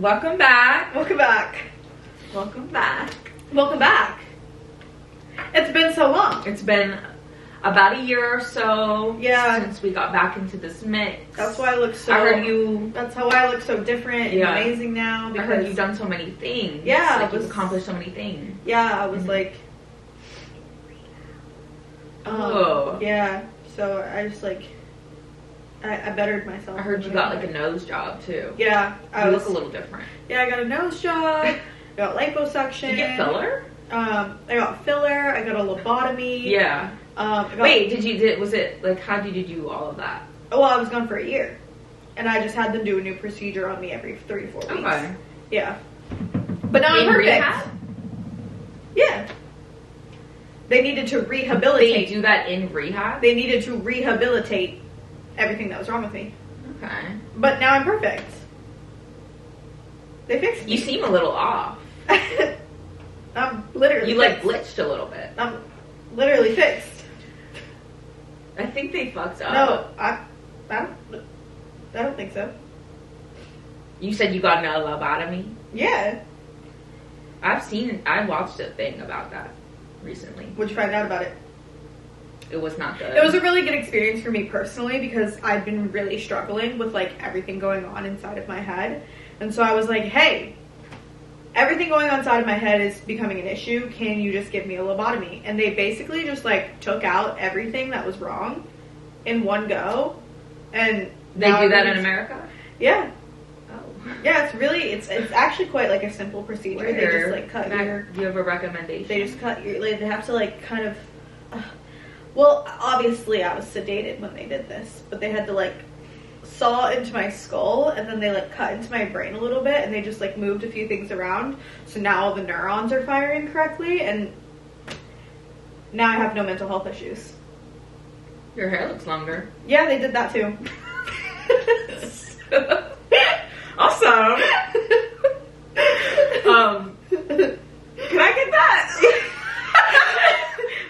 Welcome back. Welcome back. Welcome back. Welcome back. It's been so long. It's been about a year or so since we got back into this mix. That's why I look so... I heard you... That's how I look so different and amazing now. Because I heard you've done so many things. Yeah. Like you've accomplished so many things. Yeah, I was like... Oh. Yeah. So I just like... I bettered myself. I heard you got like a nose job too. Yeah. You look a little different. Yeah, I got a nose job. Got liposuction. Did you get filler? I got filler. I got a lobotomy. Yeah. Wait, was it like, how did you do all of that? Well, I was gone for a year. And I just had them do a new procedure on me every 3 to 4 weeks. Okay. Yeah. But now I'm perfect. Rehab? Yeah. They needed to rehabilitate. They do that in rehab? They needed to rehabilitate everything that was wrong with me. Okay. But now I'm perfect. They fixed me. You seem a little off. I'm literally You like glitched a little bit. I'm literally fixed. I think they fucked up. No, I don't think so. You said you got an lobotomy? Yeah. I watched a thing about that recently. What'd you find out about it? It was not good. It was a really good experience for me personally because I'd been really struggling with like everything going on inside of my head. And so I was like, hey, everything going on inside of my head is becoming an issue. Can you just give me a lobotomy? And they basically just like took out everything that was wrong in one go. And they do that in America? Yeah. Oh. Yeah, it's actually quite like a simple procedure. They just like cut your... Do you have a recommendation? They just cut your... Like, they have to like kind of... well, obviously I was sedated when they did this, but they had to like saw into my skull and then they like cut into my brain a little bit and they just like moved a few things around. So now all the neurons are firing correctly and now I have no mental health issues. Your hair looks longer. Yeah, they did that too. Awesome. Can I get that?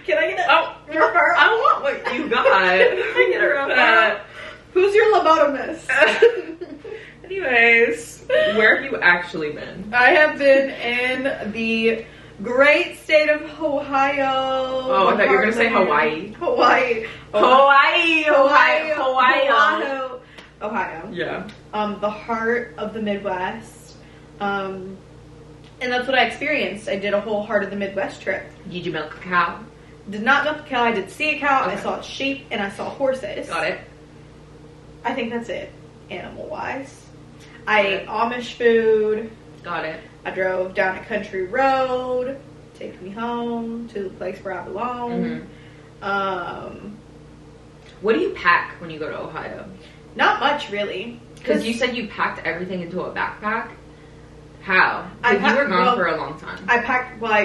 Can I get it? Oh, I want what you got. I get around that. Who's your lobotomist? Anyways, where have you actually been? I have been in the great state of Ohio. Oh, I thought you were going to say Hawaii. Hawaii. Ohio. Yeah. The heart of the Midwest. And that's what I experienced. I did a whole heart of the Midwest trip. Did you milk a cow? Did not milk a cow. I did see a cow. Okay. I saw sheep and I saw horses. Got it. I think that's it, animal-wise. I ate Amish food. Got it. I drove down a country road, take me home to the place where I belong. Mm-hmm. What do you pack when you go to Ohio? Not much, really. Because you said you packed everything into a backpack. How? Because you were gone for a long time. I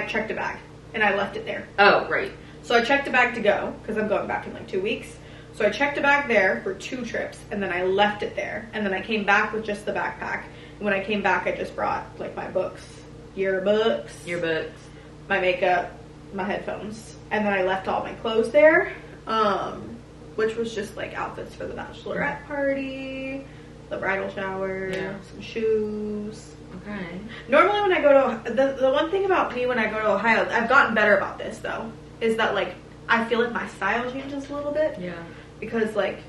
checked a bag, and I left it there. Oh, right. So I checked a bag to go, because I'm going back in like 2 weeks. So I checked a bag there for 2 trips, and then I left it there. And then I came back with just the backpack. And when I came back, I just brought like my books, yearbooks, my makeup, my headphones. And then I left all my clothes there, which was just like outfits for the bachelorette party, the bridal shower, some shoes. Okay. Normally when I go to, the one thing about me when I go to Ohio, I've gotten better about this though, is that like, I feel like my style changes a little bit. Yeah. Because like,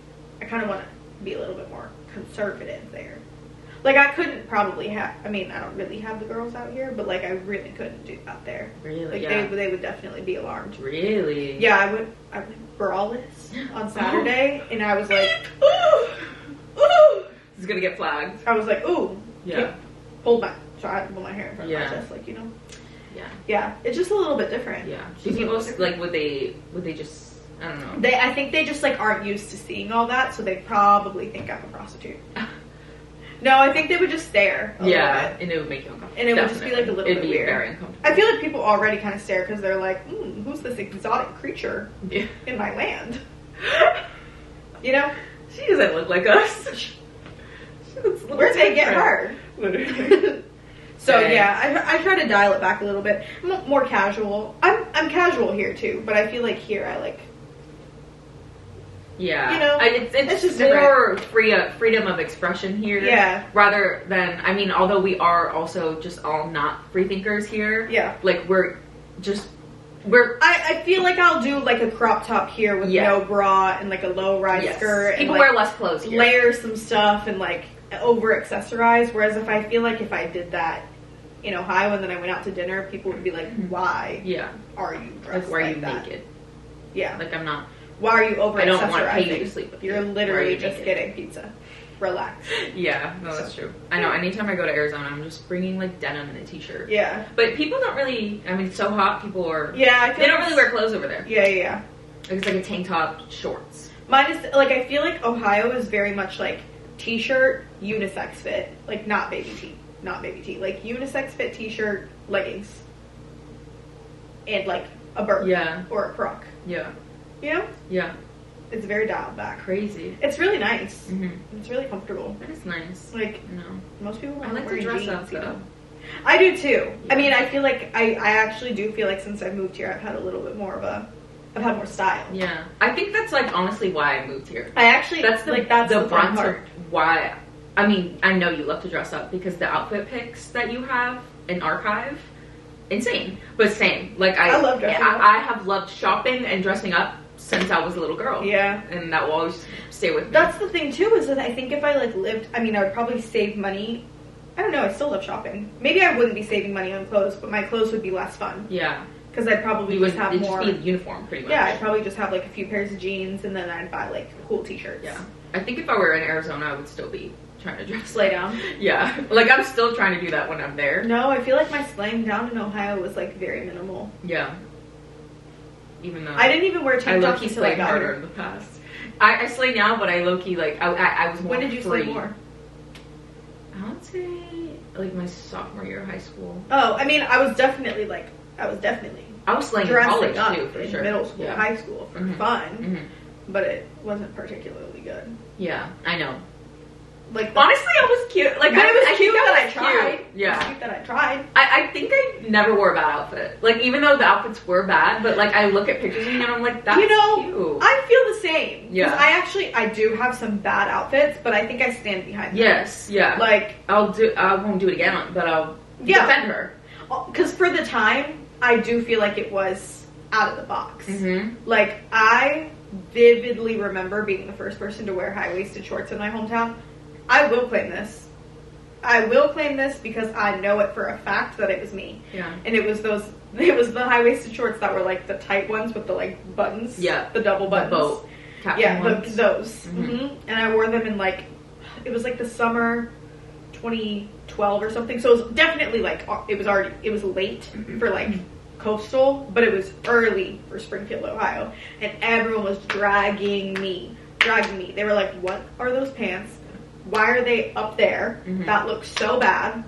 I kind of want to be a little bit more conservative there. Like I couldn't probably have, I mean, I don't really have the girls out here, but like I really couldn't do that there. Really? Like they would definitely be alarmed. Really? Yeah, I went braless on Saturday and I was like, ooh, ooh. This is gonna get flagged. I was like, ooh. Yeah. So I had to pull my hair in front of my chest, like, you know. Yeah. Yeah, it's just a little bit different. Yeah. Do people like would they just, I don't know. I think they just like aren't used to seeing all that, so they probably think I'm a prostitute. No, I think they would just stare a little bit. And it would make you uncomfortable. And it would just be like a little bit weird. It'd be very uncomfortable. I feel like people already kind of stare because they're like, who's this exotic creature in my land? You know? She doesn't look like us. Where'd they get her? Literally. So yeah, I try to dial it back a little bit. I'm more casual. I'm casual here too, but I feel like here I like Yeah. You know? It's just more freedom of expression here. Yeah. Rather than, I mean, although we are also just all not free thinkers here. Yeah. Like, we're... I feel like I'll do like a crop top here with no bra and like a low rise skirt. People and, wear less clothes here. Layer some stuff and like over accessorize. Whereas if I feel like if I did that in Ohio and then I went out to dinner, people would be like, why are you dressed like, why are you that? naked? Yeah. Like, I'm not... Why are you over accessorizing? I don't want to pay you to sleep with You're me. literally just getting pizza. Relax. Yeah, no, that's true. I know, anytime I go to Arizona, I'm just bringing, like, denim and a t-shirt. Yeah. But people don't really, I mean, it's so hot, people are... Yeah, they don't really wear clothes over there. Yeah. It's like a tank top, shorts. Mine is, like, I feel like Ohio is very much, like, t-shirt, unisex fit. Like, not baby tee. Like, unisex fit t-shirt, leggings. And, like, a burp. Yeah. Or a croc. Yeah. You know? Yeah. It's very dialed back. Crazy. It's really nice. Mm-hmm. It's really comfortable. That is nice. Like, no. Most people I like to dress up, though. I do, too. Yeah. I mean, I feel like, I actually do feel like since I've moved here, I've had a little bit more of a... I've had more style. Yeah. I think that's, like, honestly why I moved here. I actually... That's the, like, that's the brunt part. of why... I mean, I know you love to dress up because the outfit pics that you have in archive... Insane. But same. Like, I love dressing up. I have loved shopping and dressing up since I was a little girl. Yeah. And that will always stay with me. That's the thing, too, is that I think if I, like, lived... I mean, I would probably save money. I don't know, I still love shopping. Maybe I wouldn't be saving money on clothes, but my clothes would be less fun. Yeah. Because I'd probably you just have more... Just be uniform, pretty much. Yeah, I'd probably just have, like, a few pairs of jeans, and then I'd buy, like, cool t-shirts. Yeah. I think if I were in Arizona, I would still be trying to dress. Lay down? Yeah. Like, I'm still trying to do that when I'm there. No, I feel like my slaying down in Ohio was, like, very minimal. Yeah. Even though... I didn't even wear tank tops until I got harder here. in the past. I slay now, but I low-key, like, I was more When did you free. slay more? I would say, like, my sophomore year of high school. Oh, I mean, I was definitely I was slaying in dressing college, up too, for in sure. middle school, high school for fun, Mm-hmm. but it wasn't particularly good. Yeah, I know. Like, honestly, I was cute. Like, but it was cute think that I was tried. cute. Yeah. It was cute that I tried. I think I never wore a bad outfit. Like, even though the outfits were bad, but, like, I look at pictures of me and I'm like, that's cute. I feel the same. Yeah. Because I do have some bad outfits, but I think I stand behind them. Yes, yeah. Like, I won't do it again, but I'll defend her. Because for the time, I do feel like it was out of the box. Mm-hmm. Like, I vividly remember being the first person to wear high-waisted shorts in my hometown. I will claim this. I will claim this because I know it for a fact that it was me. Yeah. And it was the high-waisted shorts that were like the tight ones with the like buttons. Yeah. The double buttons. The boat. Yeah, ones. those. Mm-hmm. Mm-hmm. And I wore them in like, it was like the summer 2012 or something. So it was definitely like, it was late for like coastal, but it was early for Springfield, Ohio. And everyone was dragging me. They were like, what are those pants? Why are they up there? Mm-hmm. That looks so bad.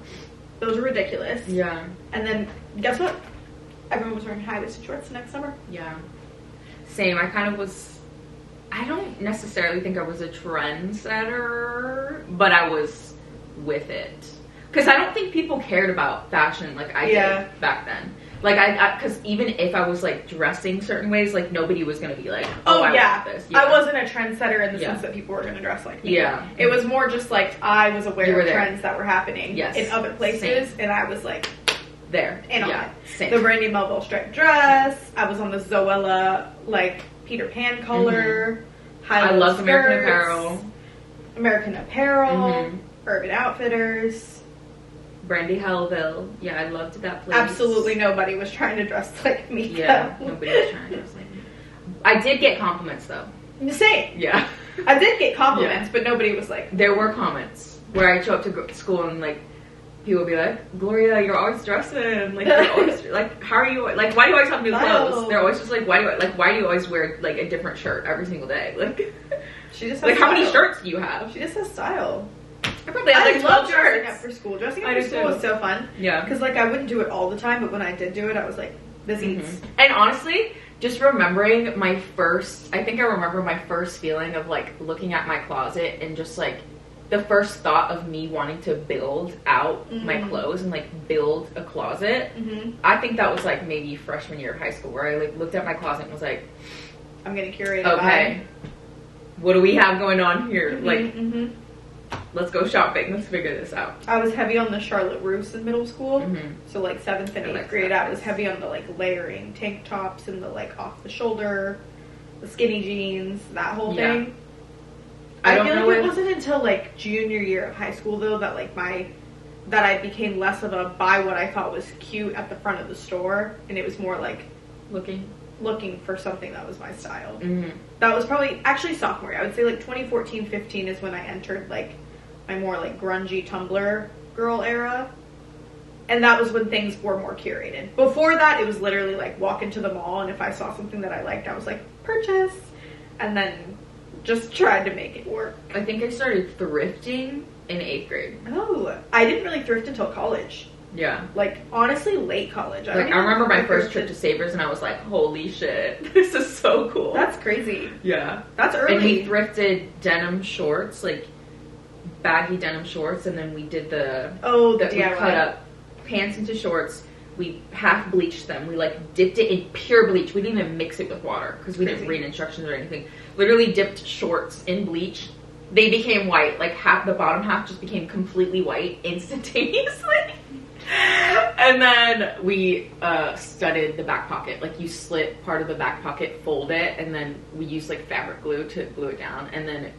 Those are ridiculous. Yeah. And then, guess what? Everyone was wearing high-waisted shorts next summer. Yeah. Same. I kind of was... I don't necessarily think I was a trendsetter, but I was with it. Because I don't think people cared about fashion like I did back then. Like, because even if I was, like, dressing certain ways, like, nobody was going to be like, oh, I want this. Yeah. I wasn't a trendsetter in the sense that people were going to dress like me. Yeah. It was more just, like, I was aware of trends that were happening in other places, and I was, like, there. In on it. Same. The Brandy Melville striped dress. I was on the Zoella, like, Peter Pan color. Mm-hmm. I loved American Apparel. Urban Outfitters. Brandy Hellville. Yeah, I loved that place. Absolutely nobody was trying to dress like me. Yeah, nobody was trying to dress like me. I did get compliments, though. Same. Yeah. I did get compliments, but nobody was like... There were comments where I show up to school and, like, people would be like, Gloria, you're always dressing. Like, you're always... like, how are you... Like, why do you always have new clothes? They're always just like, why do you always wear, like, a different shirt every single day? Like, she just has like, style. How many shirts do you have? She just has style. I probably had like 12 shirts. Dressing up for school. Dressing up for school was so fun. Yeah. Because, like, I wouldn't do it all the time, but when I did do it, I was like, this eats. And honestly, just remembering I think I remember my first feeling of, like, looking at my closet and just, like, the first thought of me wanting to build out my clothes and, like, build a closet. I think that was, like, maybe freshman year of high school where I, like, looked at my closet and was like, I'm going to curate okay. what do we have going on here? Mm-hmm, Like, mm-hmm. Let's go shopping. Let's figure this out. I was heavy on the Charlotte Russe in middle school. Mm-hmm. So like 7th and 8th grade, I was heavy on the like layering tank tops and the like off the shoulder, the skinny jeans, that whole thing. I feel like it wasn't until like junior year of high school though that like that I became less of a buy what I thought was cute at the front of the store, and it was more like looking for something that was my style. Mm-hmm. That was probably actually sophomore year. I would say like 2014-15 is when I entered like my more like grungy Tumblr girl era, and that was when things were more curated. Before that, it was literally like walk into the mall, and if I saw something that I liked, I was like purchase, and then just tried to make it work. I think I started thrifting in 8th grade. Oh, I didn't really thrift until college. Yeah. Like, honestly, late college. I remember my first trip to Savers, and I was like, holy shit, this is so cool. That's crazy. Yeah. That's early. And we thrifted denim shorts, like baggy denim shorts, and then we did the DIY. We cut up pants into shorts. We half bleached them. We like dipped it in pure bleach. We didn't even mix it with water because we didn't read instructions or anything. Literally dipped shorts in bleach. They became white. Like the bottom half just became completely white instantaneously. And then we studded the back pocket. Like you slit part of the back pocket, fold it, and then we used like fabric glue to glue it down. And then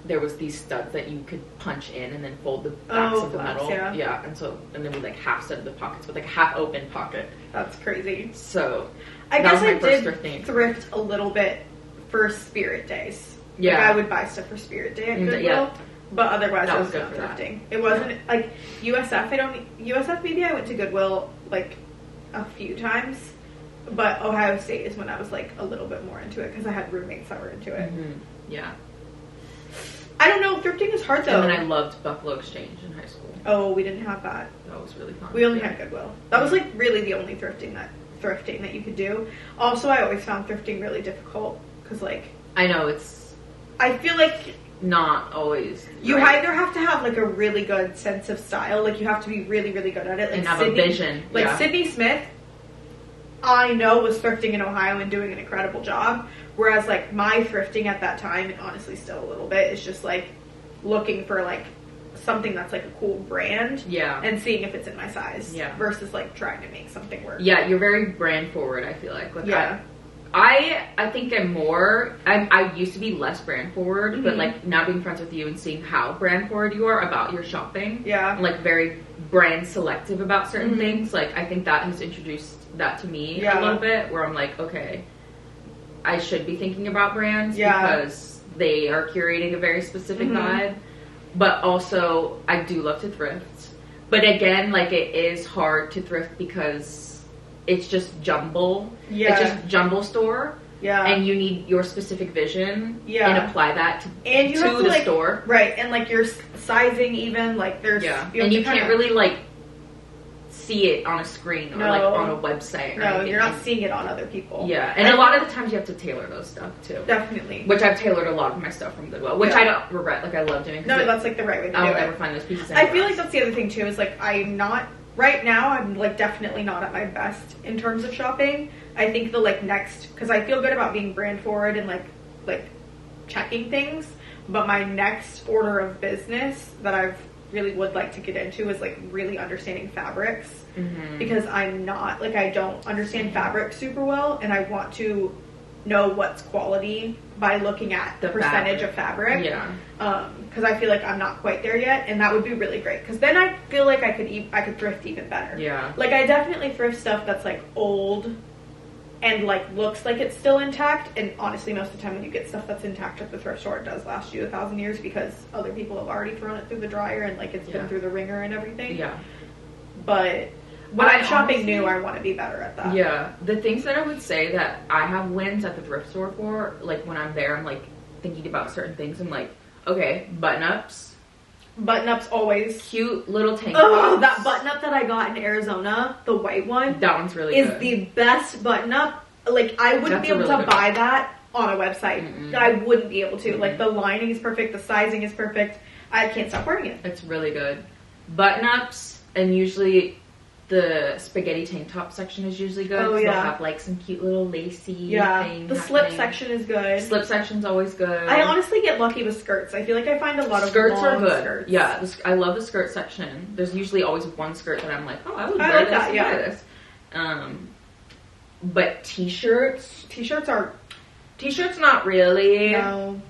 there was these studs that you could punch in and then fold the backs of the metal. Yeah. And then we like half studded the pockets with like a half open pocket. That's crazy. So I guess I did thrift a little bit for Spirit Days. Yeah. Like I would buy stuff for Spirit Day at Goodwill. Yeah. But otherwise, I was not thrifting. It wasn't like USF. USF. Maybe I went to Goodwill like a few times, but Ohio State is when I was like a little bit more into it because I had roommates that were into it. Mm-hmm. Yeah. I don't know. Thrifting is hard though. And then I loved Buffalo Exchange in high school. Oh, we didn't have that. That was really fun. We only had Goodwill. That was like really the only thrifting that you could do. Also, I always found thrifting really difficult because like I know I feel like not always. You either have to have like a really good sense of style, like you have to be really, really good at it, like and have a vision. Like Sydney Smith, I know was thrifting in Ohio and doing an incredible job. Whereas like my thrifting at that time, and honestly still a little bit, is just like looking for like something that's like a cool brand, and seeing if it's in my size, versus like trying to make something work. Yeah, you're very brand forward. I feel like I think I'm more. I used to be less brand forward, but like now being friends with you and seeing how brand forward you are about your shopping, and like very brand selective about certain things. Like I think that has introduced that to me a little bit, where I'm like, okay, I should be thinking about brands because they are curating a very specific vibe. But also, I do love to thrift. But again, like it is hard to thrift because it's just jumble. Yeah. It's just jumble store. Yeah. And you need your specific vision. Yeah. And apply that to the store. Right. And like your sizing even, like there's... Yeah. And you can't really like see it on a screen or like on a website or anything. You're not seeing it on other people. Yeah. And a lot of the times you have to tailor those stuff too. Definitely. Which I've tailored a lot of my stuff from Goodwill, which I don't regret. Like I love doing. No, that's like the right way to do it. I'll never find those pieces anywhere I feel like that's the other thing too, is like I'm not... Right now, I'm like definitely not at my best in terms of shopping. I think the like next, because I feel good about being brand forward and like checking things, but my next order of business that I've really would like to get into is like really understanding fabrics, because I'm not like, I don't understand fabric super well, and I want to know what's quality by looking at the percentage of fabric. Yeah. Because I feel like I'm not quite there yet, and that would be really great. Because then I feel like I could thrift even better. Yeah. Like I definitely thrift stuff that's like old, and like looks like it's still intact. And honestly, most of the time when you get stuff that's intact at the thrift store, it does last you 1,000 years because other people have already thrown it through the dryer and like it's been through the ringer and everything. Yeah. But when I'm shopping new, I want to be better at that. Yeah. The things that I would say that I have wins at the thrift store for, like when I'm there, I'm like thinking about certain things. I'm like, okay, button-ups. Button-ups always. Cute little tank tops. Oh, that button-up that I got in Arizona, the white one. That one's really good. Is the best button-up. Like, I wouldn't be able to buy that on a website. I wouldn't be able to. Like, the lining is perfect. The sizing is perfect. I can't stop wearing it. It's really good. Button-ups, and usually the spaghetti tank top section is usually good. Oh, They'll yeah. have like some cute little lacy Yeah. thing The slip happening. section is good. Slip section's always good. I honestly get lucky with skirts. I feel like I find a lot of skirts are long good. skirts. Yeah, I love the skirt section. There's usually always one skirt that I'm like, oh, I would I wear like this. that, yeah. Wear this. But t-shirts T-shirts not really. no.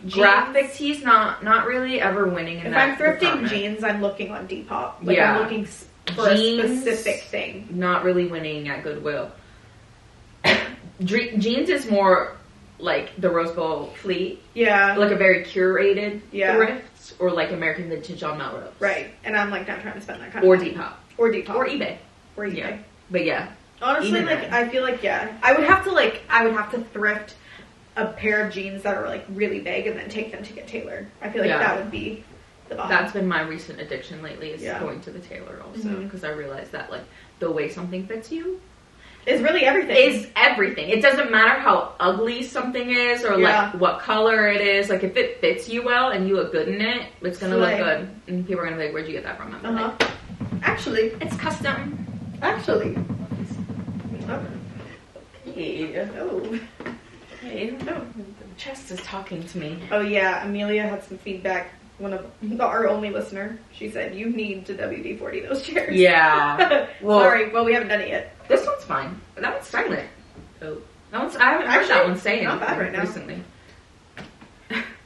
Graphic tees not really ever winning in If that I'm thrifting department. jeans, I'm looking on Depop. Like Yeah. I'm looking for Jeans, a specific thing. Not really winning at Goodwill. Jeans is more like the Rose Bowl fleet, Yeah. like a very curated Yeah. thrift, or like American Vintage on Melrose, Right. And I'm like not trying to spend that kind or of money. Depop, Or Depop. or eBay. Or eBay. Yeah, but yeah, Honestly, Even like then. I feel like I would have to thrift a pair of jeans that are like really big and then take them to get tailored. I feel like Yeah. that would be the bomb. that's been my recent addiction lately, is Yeah. going to the tailor also, Mhm. because I realized that like the way something fits you It's really everything. is everything. It doesn't matter how ugly something is, or Yeah. like what color it is. Like if it fits you well and you look good in it, it's gonna look Slay. good, and people are gonna be like, "Where'd you get that from?" I'm like, Actually. "It's custom." Oh. Hey, Oh. hey, no, the chest is talking to me. Oh yeah, Amelia had some feedback. One of our only listener, she said, "You need to WD-40 those chairs." Yeah. Well, Sorry. Well, we haven't done it yet. this one's fine. That one's silent. Oh, that one's. I haven't heard Actually, that one say not bad anything right now. recently.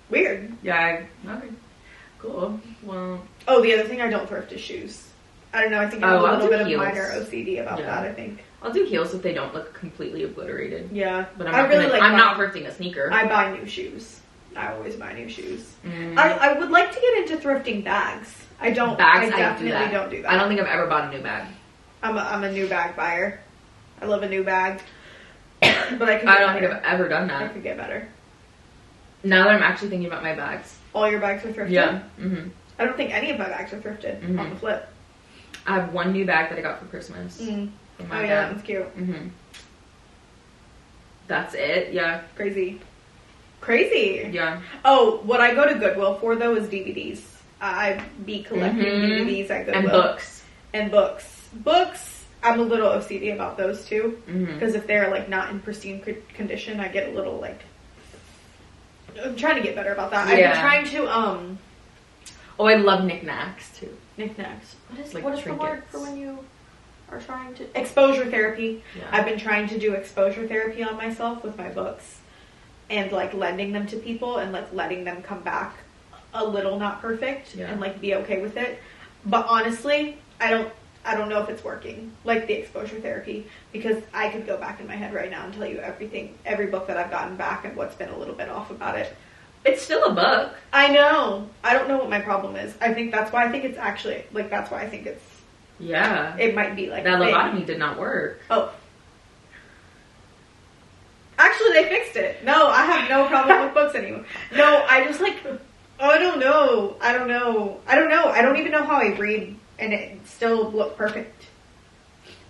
Weird. Yeah. Okay. Cool. Well. Oh, the other thing I don't thrift is shoes. I don't know. I think I have Oh, a I'll little do bit of heels. minor OCD about Yeah. that. I think. I'll do heels if they don't look completely obliterated. Yeah, But I'm I not really gonna, like. I'm not buying- thrifting a sneaker. I buy new shoes. I always buy new shoes. Mm. I would like to get into thrifting bags. I don't. Bags, I definitely don't do that. I don't think I've ever bought a new bag. I'm a new bag buyer. I love a new bag. But I could. I get don't think better. I've ever done I that. could get better. Now that I'm actually thinking about my bags. All your bags are thrifted. Yeah. Mm-hmm. I don't think any of my bags are thrifted. Mhm. On the flip. I have one new bag that I got for Christmas. Mm. From Oh my yeah, dad. that's cute. Mm-hmm. That's it. Yeah. Crazy. Crazy. Yeah. Oh, what I go to Goodwill for though is DVDs. I be collecting Mhm. DVDs at Goodwill. And books. And books. Books, I'm a little OCD about those too. Mm-hmm. Because if they're like not in pristine condition, I get a little like. I'm trying to get better about that. Yeah. I've been trying to Oh, I love knickknacks too. knickknacks. Like What is the word trinkets. for when you are trying to exposure therapy? Yeah. I've been trying to do exposure therapy on myself with my books, and like lending them to people and like letting them come back a little not perfect Yeah. and like be okay with it. But honestly, I don't know if it's working, like the exposure therapy, because I could go back in my head right now and tell you every book that I've gotten back and what's been a little bit off about it. It's still a book. I know. I don't know what my problem is. I think that's why I think it's actually like that's why I think Yeah. it might be like That a thing. lobotomy did not work. Oh. Actually, they fixed it. No, I have no problem with books anymore. No, I just like, I don't know. I don't even know how I read and it still look perfect.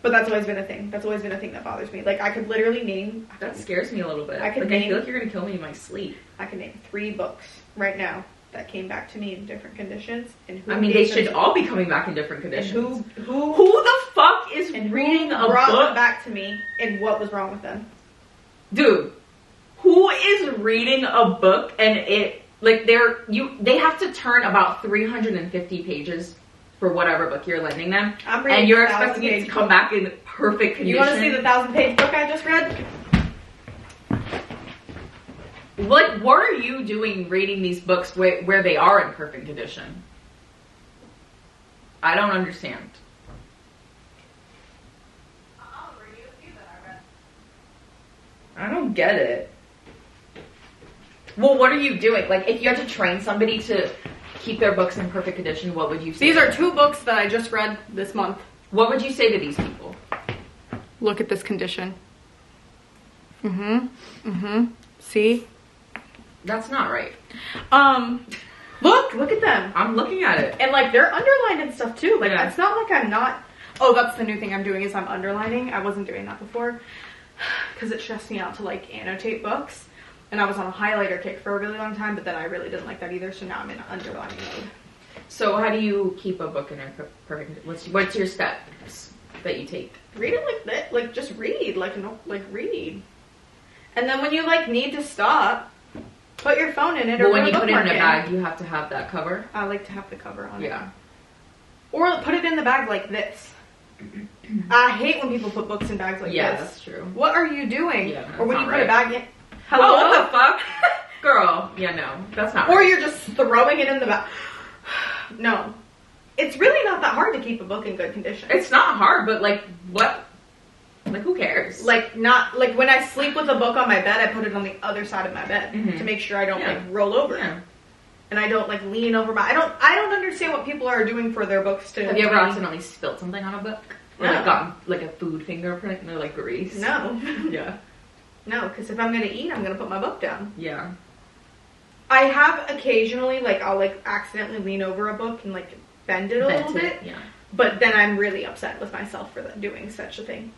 But that's always been a thing. That's always been a thing that bothers me. Like, I could literally name... That scares me a little bit. I could I name- feel like you're gonna kill me in my sleep. I can name 3 books right now that came back to me in different conditions. And who I mean, they gave them should to- all be coming back in different And conditions. who the fuck is and reading who a brought them book? back to me and what was wrong with them. Dude, who is reading a book and it like they have to turn about 350 pages for whatever book you're lending them, I'm reading and you're a 1,000 expecting it to page come book. back in perfect condition. You want to see the 1,000-page book I just read? What are you doing reading these books where they are in perfect condition? I don't understand. I don't get it. Well, what are you doing? Like, if you had to train somebody to keep their books in perfect condition, what would you say? These are 2 books that I just read this month. What would you say to these people? Look at this condition. See? That's not right. Look at them. I'm looking at it. And like they're underlined and stuff too. Like Yeah. it's not like I'm not. Oh, that's the new thing I'm doing is I'm underlining. I wasn't doing that before because it stressed me out to like annotate books. And I was on a highlighter kick for a really long time, but then I really didn't like that either. So now I'm in underlining mode. So how do you keep a book in a perfect? What's your steps that you take? Read it like that. Like just read. Like no. Like read. And then when you like need to stop, put your phone in it. But or when you put it in a bookmark bag, you have to have that cover. I like to have the cover on it. Yeah. Or put it in the bag like this. I hate when people put books in bags like this. Yeah, that's true. What are you doing? Yeah, or when that's you not put a right. bag in. Hello? Oh, what the fuck? Girl. Yeah, no. That's not Or right. you're just throwing it in the bag. No. It's really not that hard to keep a book in good condition. It's not hard, but like, what? Like, who cares? Like, not, like when I sleep with a book on my bed, I put it on the other side of my bed to make sure I don't like roll over. Yeah. And I don't like lean over my, I don't understand what people are doing for their books to. Have you ever accidentally spilled something on a book? Or No. like gotten like a food fingerprint and they're like grease? No. Yeah. No, because if I'm going to eat, I'm going to put my book down. Yeah. I have occasionally, like, I'll like accidentally lean over a book and like bend it a little bit. Yeah. But then I'm really upset with myself for doing such a thing.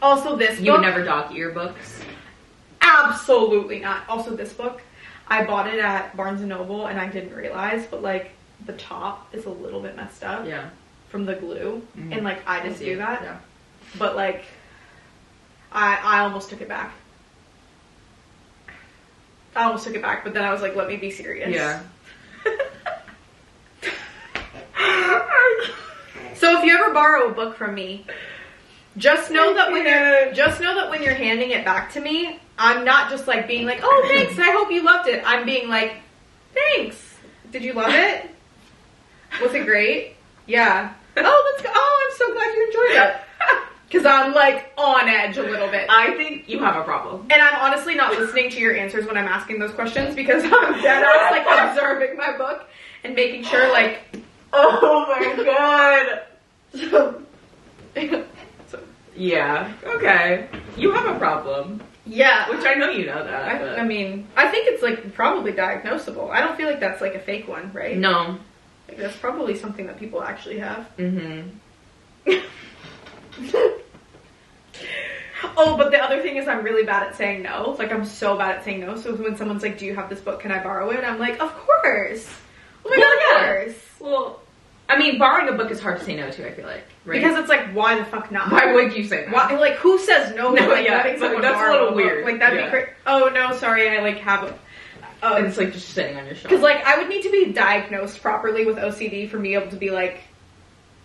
Also, this book. You would never dog ear books? Absolutely not. Also, this book, I bought it at Barnes & Noble and I didn't realize, but like the top is a little bit messed up. Yeah. From the glue. Mm-hmm. And like I just do that. Yeah. But like I almost took it back. But then I was like, let me be serious. Yeah. So if you ever borrow a book from me, just know that when you're handing it back to me, I'm not just like being like, oh thanks, I hope you loved it. I'm being like, thanks. Did you love it? Was it great? Yeah. Oh, let's go. Oh, I'm so glad you enjoyed it. Because I'm like on edge a little bit. I think you have a problem. And I'm honestly not listening to your answers when I'm asking those questions because I'm dead ass like observing my book and making sure like, Oh my god. so Yeah. Okay. You have a problem. yeah. Which I know you know that. but- I mean, I think it's like probably diagnosable. I don't feel like that's like a fake one, right? No. Like, that's probably something that people actually have. Mm-hmm. Oh, but the other thing is I'm really bad at saying no. Like, I'm so bad at saying no. So when someone's like, do you have this book? Can I borrow it? I'm like, of course. Oh my god, of course. Well, I mean, borrowing a book is hard to say no to, I feel like. Right? Because it's like, why the fuck not? Why would you say no? Why, like, who says no to No, like, yeah, letting but someone that's a borrow little book? weird. Like, that'd Yeah. be crazy. Oh, no, sorry, I like have a... And it's like just sitting on your shelf. Because, like, I would need to be diagnosed properly with OCD for me able to be like,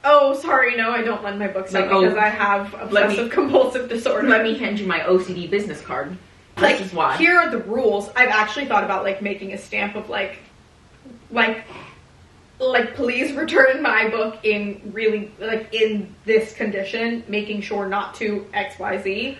oh, sorry, no, I don't lend my books out Like, because I have obsessive compulsive disorder. Let me hand you my OCD business card. Like, This is why. here are the rules. I've actually thought about, like, making a stamp of, like, please return my book in really, like, in this condition, making sure not to XYZ.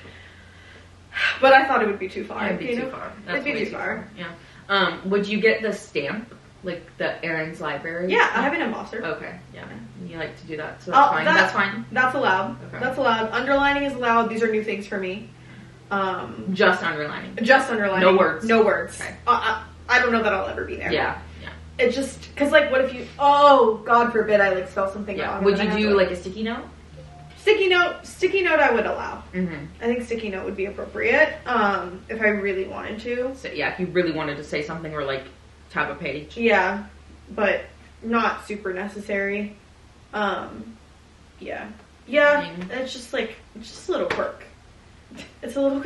But I thought it would be too far. It'd be too far. It'd be way too far. Yeah. Would you get the stamp? Like the Aaron's Library? Yeah, I have an embosser. Okay, yeah. You like to do that, so that's fine. That's fine. That's allowed. Okay. That's allowed. Underlining is allowed. These are new things for me. Just underlining. Just underlining. No words. No words. Okay. I don't know that I'll ever be there. Yeah. It just, because, like, what if you, oh, God forbid I, like, spell something Yeah. wrong. Would and you then I do have to, like a sticky note? Sticky note I would allow. Mm-hmm. I think sticky note would be appropriate, if I really wanted to. So yeah, if you really wanted to say something or like tab a page. Yeah, but not super necessary. Yeah. Yeah, Mm-hmm. it's just like, it's just a little quirk. It's a little,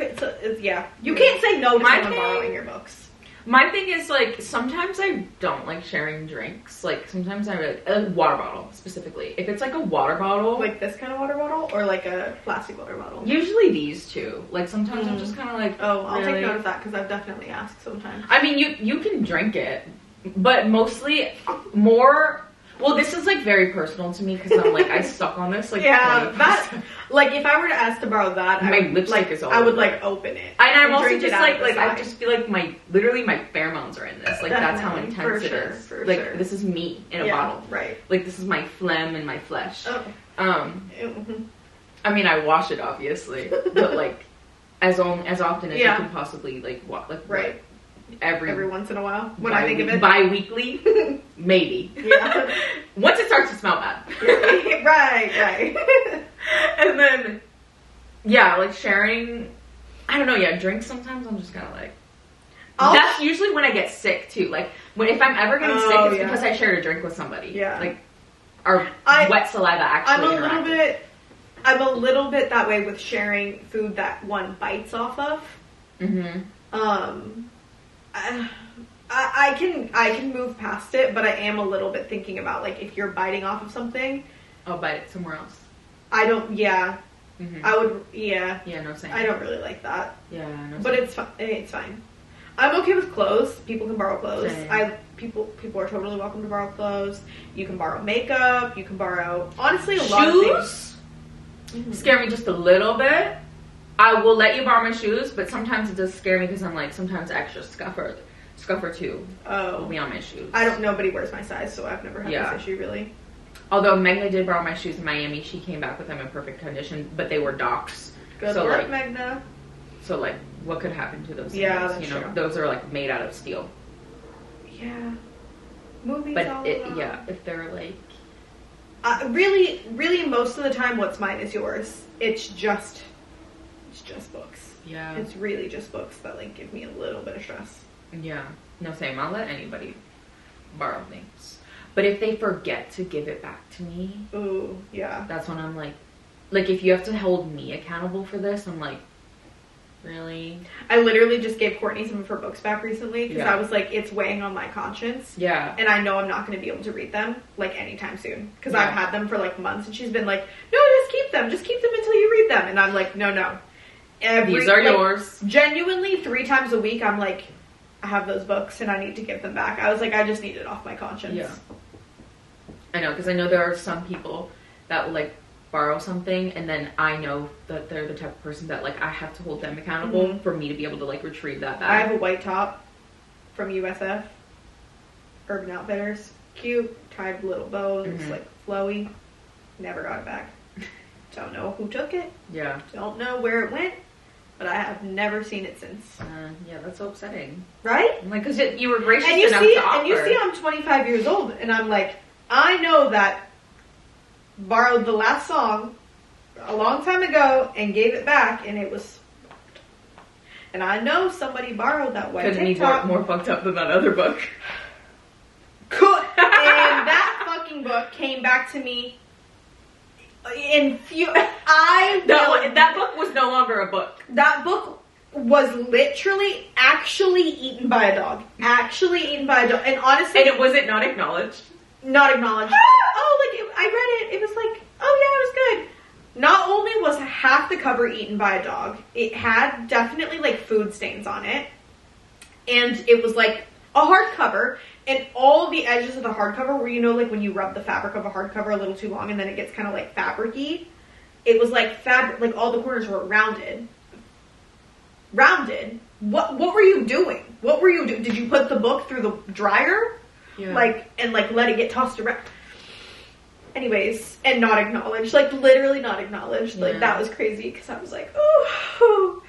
yeah. You can't say no to My someone thing- borrowing your books. My thing is, like, sometimes I don't like sharing drinks. Like, sometimes I like a water bottle, specifically. If it's, like, a water bottle. Like this kind of water bottle or like a plastic water bottle? Usually these two. Like, sometimes I'm just kind of like, Oh, I'll really? take note of that because I've definitely asked sometimes. I mean, you can drink it, but mostly more... Well, this is, like, very personal to me because I'm, like, I suck on this, like, Yeah, 20%. that, like, if I were to ask to borrow that, My I would, lipstick like, is all I would, over like, it. open it. And I'm and also drink just it out like, of the I side. just feel like my pheromones are in this. Like, that's how Definitely, intense for it sure, is. for Like, sure. this is me in a Yeah, bottle. right. Like, this is my phlegm and my flesh. Oh. Mhm. I mean, I wash it, obviously, but, like, as often as Yeah. you can possibly, like, Right. every Once in a while, when I think of it. bi-weekly, maybe. Yeah. Once it starts to smell bad. right. And then, yeah, like, sharing, I don't know, yeah, drinks sometimes I'm just kind of like, That's usually when I get sick too. Like if I'm ever getting sick, it's because I shared a drink with somebody. Yeah. Like our wet saliva actually I'm a little bit that way with sharing food that one bites off of. Mm-hmm. I can move past it, but I am a little bit thinking about, like, if you're biting off of something, I'll bite it somewhere else. I don't. Yeah. Mm-hmm. I would. Yeah. Yeah. No same. I don't really like that. Yeah. No. But it's fine. It's fine. I'm okay with clothes. People can borrow clothes. Same. People are totally welcome to borrow clothes. You can borrow makeup. You can borrow, honestly, a lot of things. Mm-hmm. Scare me just a little bit. I will let you borrow my shoes, but sometimes it does scare me because I'm like, sometimes extra scuff or two will be on my shoes. Nobody wears my size, so I've never had this issue, really. Although Megna did borrow my shoes in Miami, she came back with them in perfect condition, but they were Docs. Good work, Megna. So, like, what could happen to those? Yeah, things? that's true. Those are like made out of steel. Yeah. Movies. But if they're like, really, most of the time, what's mine is yours. It's just books. Yeah. It's really just books that, like, give me a little bit of stress. Yeah. No, same. I'll let anybody borrow things. But if they forget to give it back to me, ooh, yeah. That's when I'm like, if you have to hold me accountable for this, I'm like, really? I literally just gave Courtney some of her books back recently because I was like, it's weighing on my conscience. Yeah. And I know I'm not going to be able to read them, like, anytime soon. Because I've had them for, like, months, and she's been like, no, just keep them. Just keep them until you read them. And I'm like, no. These are yours. Genuinely, 3 times a week, I'm like, I have those books and I need to give them back. I was like, I just need it off my conscience. Yeah. I know, because I know there are some people that will, like, borrow something, and then I know that they're the type of person that, like, I have to hold them accountable for me to be able to, like, retrieve that back. I have a white top from USF, Urban Outfitters. Cute, tied little bows, like, flowy. Never got it back. Don't know who took it. Yeah. Don't know where it went. But I have never seen it since. Yeah, that's so upsetting. Right? Like, because you were gracious enough to offer. And you see I'm 25 years old, and I'm like, I know that borrowed the last song a long time ago and gave it back, and it was... And I know somebody borrowed that white TikTok. Couldn't be more fucked up than that other book. Cool. And that fucking book came back to me that book was no longer a book. That book was literally actually eaten by a dog. And honestly... And it wasn't not acknowledged? Not acknowledged. I read it. It was like, oh yeah, it was good. Not only was half the cover eaten by a dog, it had definitely, like, food stains on it. And it was like a hardcover. And all of the edges of the hardcover where, you know, like when you rub the fabric of a hardcover a little too long and then it gets kind of like fabric-y. It was like fabric, like all the corners were rounded. What were you doing? Did you put the book through the dryer? Yeah. And let it get tossed around? Anyways, and not acknowledged. Like, literally not acknowledged. Yeah. Like, that was crazy because I was like, ooh.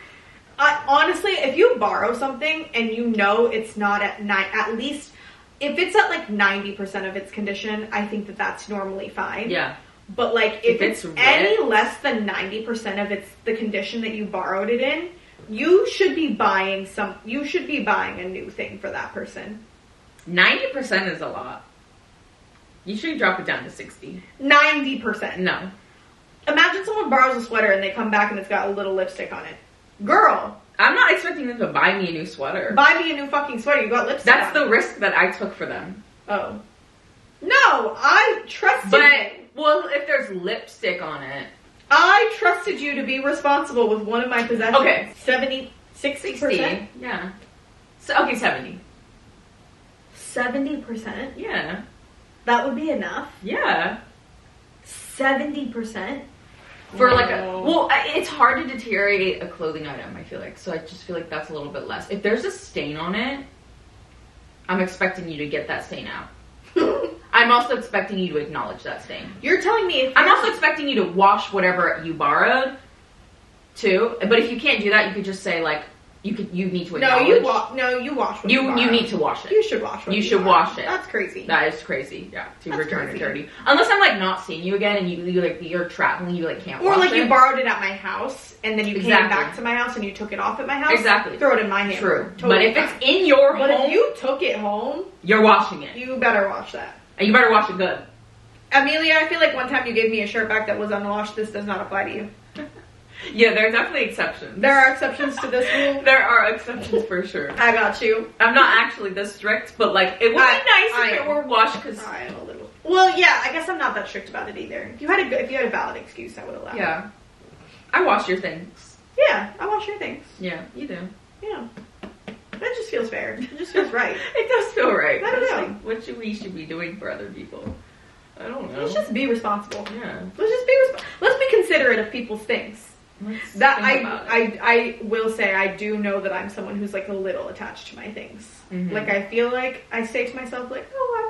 Honestly, if you borrow something and you know it's not at least... If it's at, like, 90% of its condition, I think that that's normally fine. Yeah. But, like, if it's any less than 90% of the condition that you borrowed it in, you should be buying a new thing for that person. 90% is a lot. You should drop it down to 60. 90%. No. Imagine someone borrows a sweater and they come back and it's got a little lipstick on it. Girl. I'm not expecting them to buy me a new sweater. Buy me a new fucking sweater. You got lipstick That's the risk that I took for them. Oh. No, I trusted you. Well, if there's lipstick on it. I trusted you to be responsible with one of my possessions. Okay. 60%? Yeah. So, okay, 70. 70%? Yeah. That would be enough? Yeah. 70%? For it's hard to deteriorate a clothing item, I feel like. So I just feel like that's a little bit less. If there's a stain on it, I'm expecting you to get that stain out. I'm also expecting you to acknowledge that stain. You're telling me I'm also expecting you to wash whatever you borrowed, too. But if you can't do that, you could just say, like, You need to No, acknowledge. you wash. What You need to wash it. You should wash. What you should wash it. That's crazy. That is crazy. Yeah, to That's return crazy. it dirty. Unless I'm like not seeing you again, and you're traveling, you like can't. Or wash like it. you borrowed it at my house, and then you came Exactly. back to my house, and you took it off at my house. Exactly. Throw it in my hamper. True. Totally but if fine. it's in your But home, if you took it home, you're washing it, you better wash that. and you better wash it good. Amelia, I feel like one time you gave me a shirt back that was unwashed. This does not apply to you. Yeah, there are definitely exceptions. There are exceptions to this rule. There are exceptions for sure. I got you. I'm not actually this strict, but like it would be nice if it were washed because I am a little. Well, yeah, I guess I'm not that strict about it either. If you had a valid excuse, I would allow it. yeah, I wash your things. Yeah, I wash your things. Yeah, you do. Yeah. That just feels fair. It just feels right. It does feel right. I don't It's know. like, what we should be doing for other people. I don't know. Let's just be responsible. Yeah. Let's be considerate of people's things. Let's That think about it. I will say I do know that I'm someone who's like a little attached to my things. Mhm. Like I feel like I say to myself like, oh,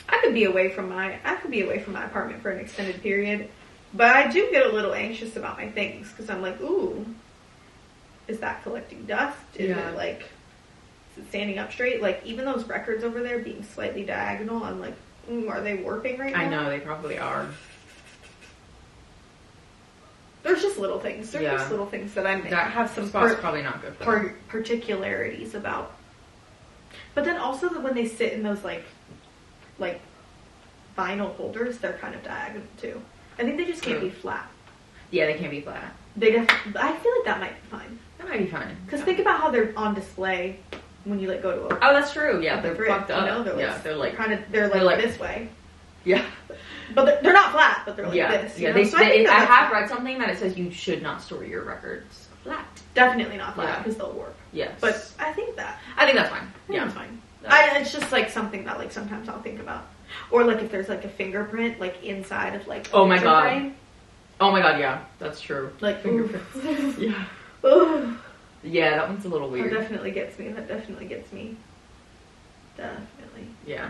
I could be away from my apartment for an extended period, but I do get a little anxious about my things because I'm like, ooh, is that collecting dust? Is it standing up straight? Like even those records over there being slightly diagonal, I'm like, are they warping right now? I know they probably are. There's just little things. There's Yeah. just little things that I have some spot's probably not good for them. particularities about. But then also that when they sit in those like vinyl holders, they're kind of diagonal too. I think they just can't True. be flat. Yeah, they can't be flat. I feel like that might be fine. That might be fine. Because think about how they're on display when you like go to a Oh, that's true. Yeah, at they're the fridge, fucked up. You know, They're like they're like this way. yeah. But they're not flat, but they're like Yeah, this. yeah. You know? So I have read something that it says you should not store your records flat. definitely not flat Yeah. because they'll warp. Yes, But I think that's fine. yeah, Yeah, it's fine. That's- It's just like something that like sometimes I'll think about, or like if there's like a fingerprint like inside of like a Oh my picture God. frame, Oh my god, yeah, that's true. like Fingerprints. Yeah, Ooh. yeah, that one's a little That weird. definitely gets me. Definitely. Yeah.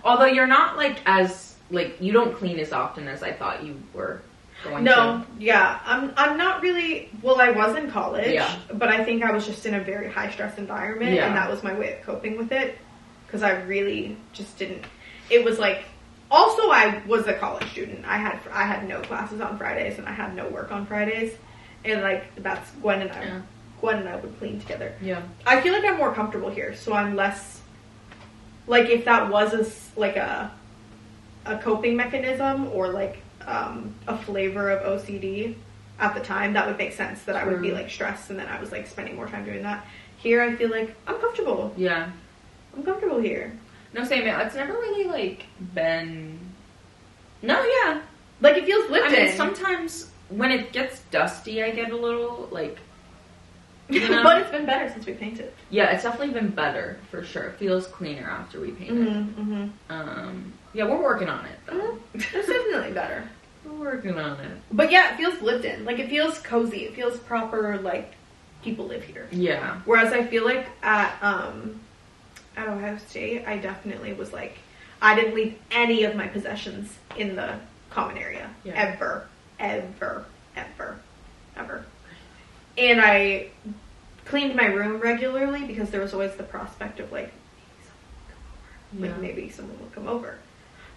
Although you're not like as like you don't clean as often as I thought you were going to. No, yeah, I'm not really. Well, I was in college, Yeah. but I think I was just in a very high stress environment, Yeah. and that was my way of coping with it. Because I really just didn't. It was like. Also, I was a college student. I had no classes on Fridays, and I had no work on Fridays, and like that's Gwen and I. Yeah. Gwen and I would clean together. Yeah. I feel like I'm more comfortable here, so I'm less. Like if that was a coping mechanism or like a flavor of OCD at the time, that would make sense that I would be like stressed and then I was like spending more time doing that. Here I feel like I'm comfortable. Yeah. I'm comfortable here. No, same. It's never really like been. No, yeah. Like it feels lifted. I mean, sometimes when it gets dusty, I get a little like. You know? But it's been better since we painted. Yeah, it's definitely been better for sure. It feels cleaner after we painted. Yeah, we're working on it though. It's definitely better. We're working on it. But yeah, it feels lived in. Like it feels cozy. It feels proper. Like people live here. Yeah. Whereas I feel like at Ohio State, I definitely was like, I didn't leave any of my possessions in the common area. Yeah. Ever. And I cleaned my room regularly because there was always the prospect of like maybe someone will come over.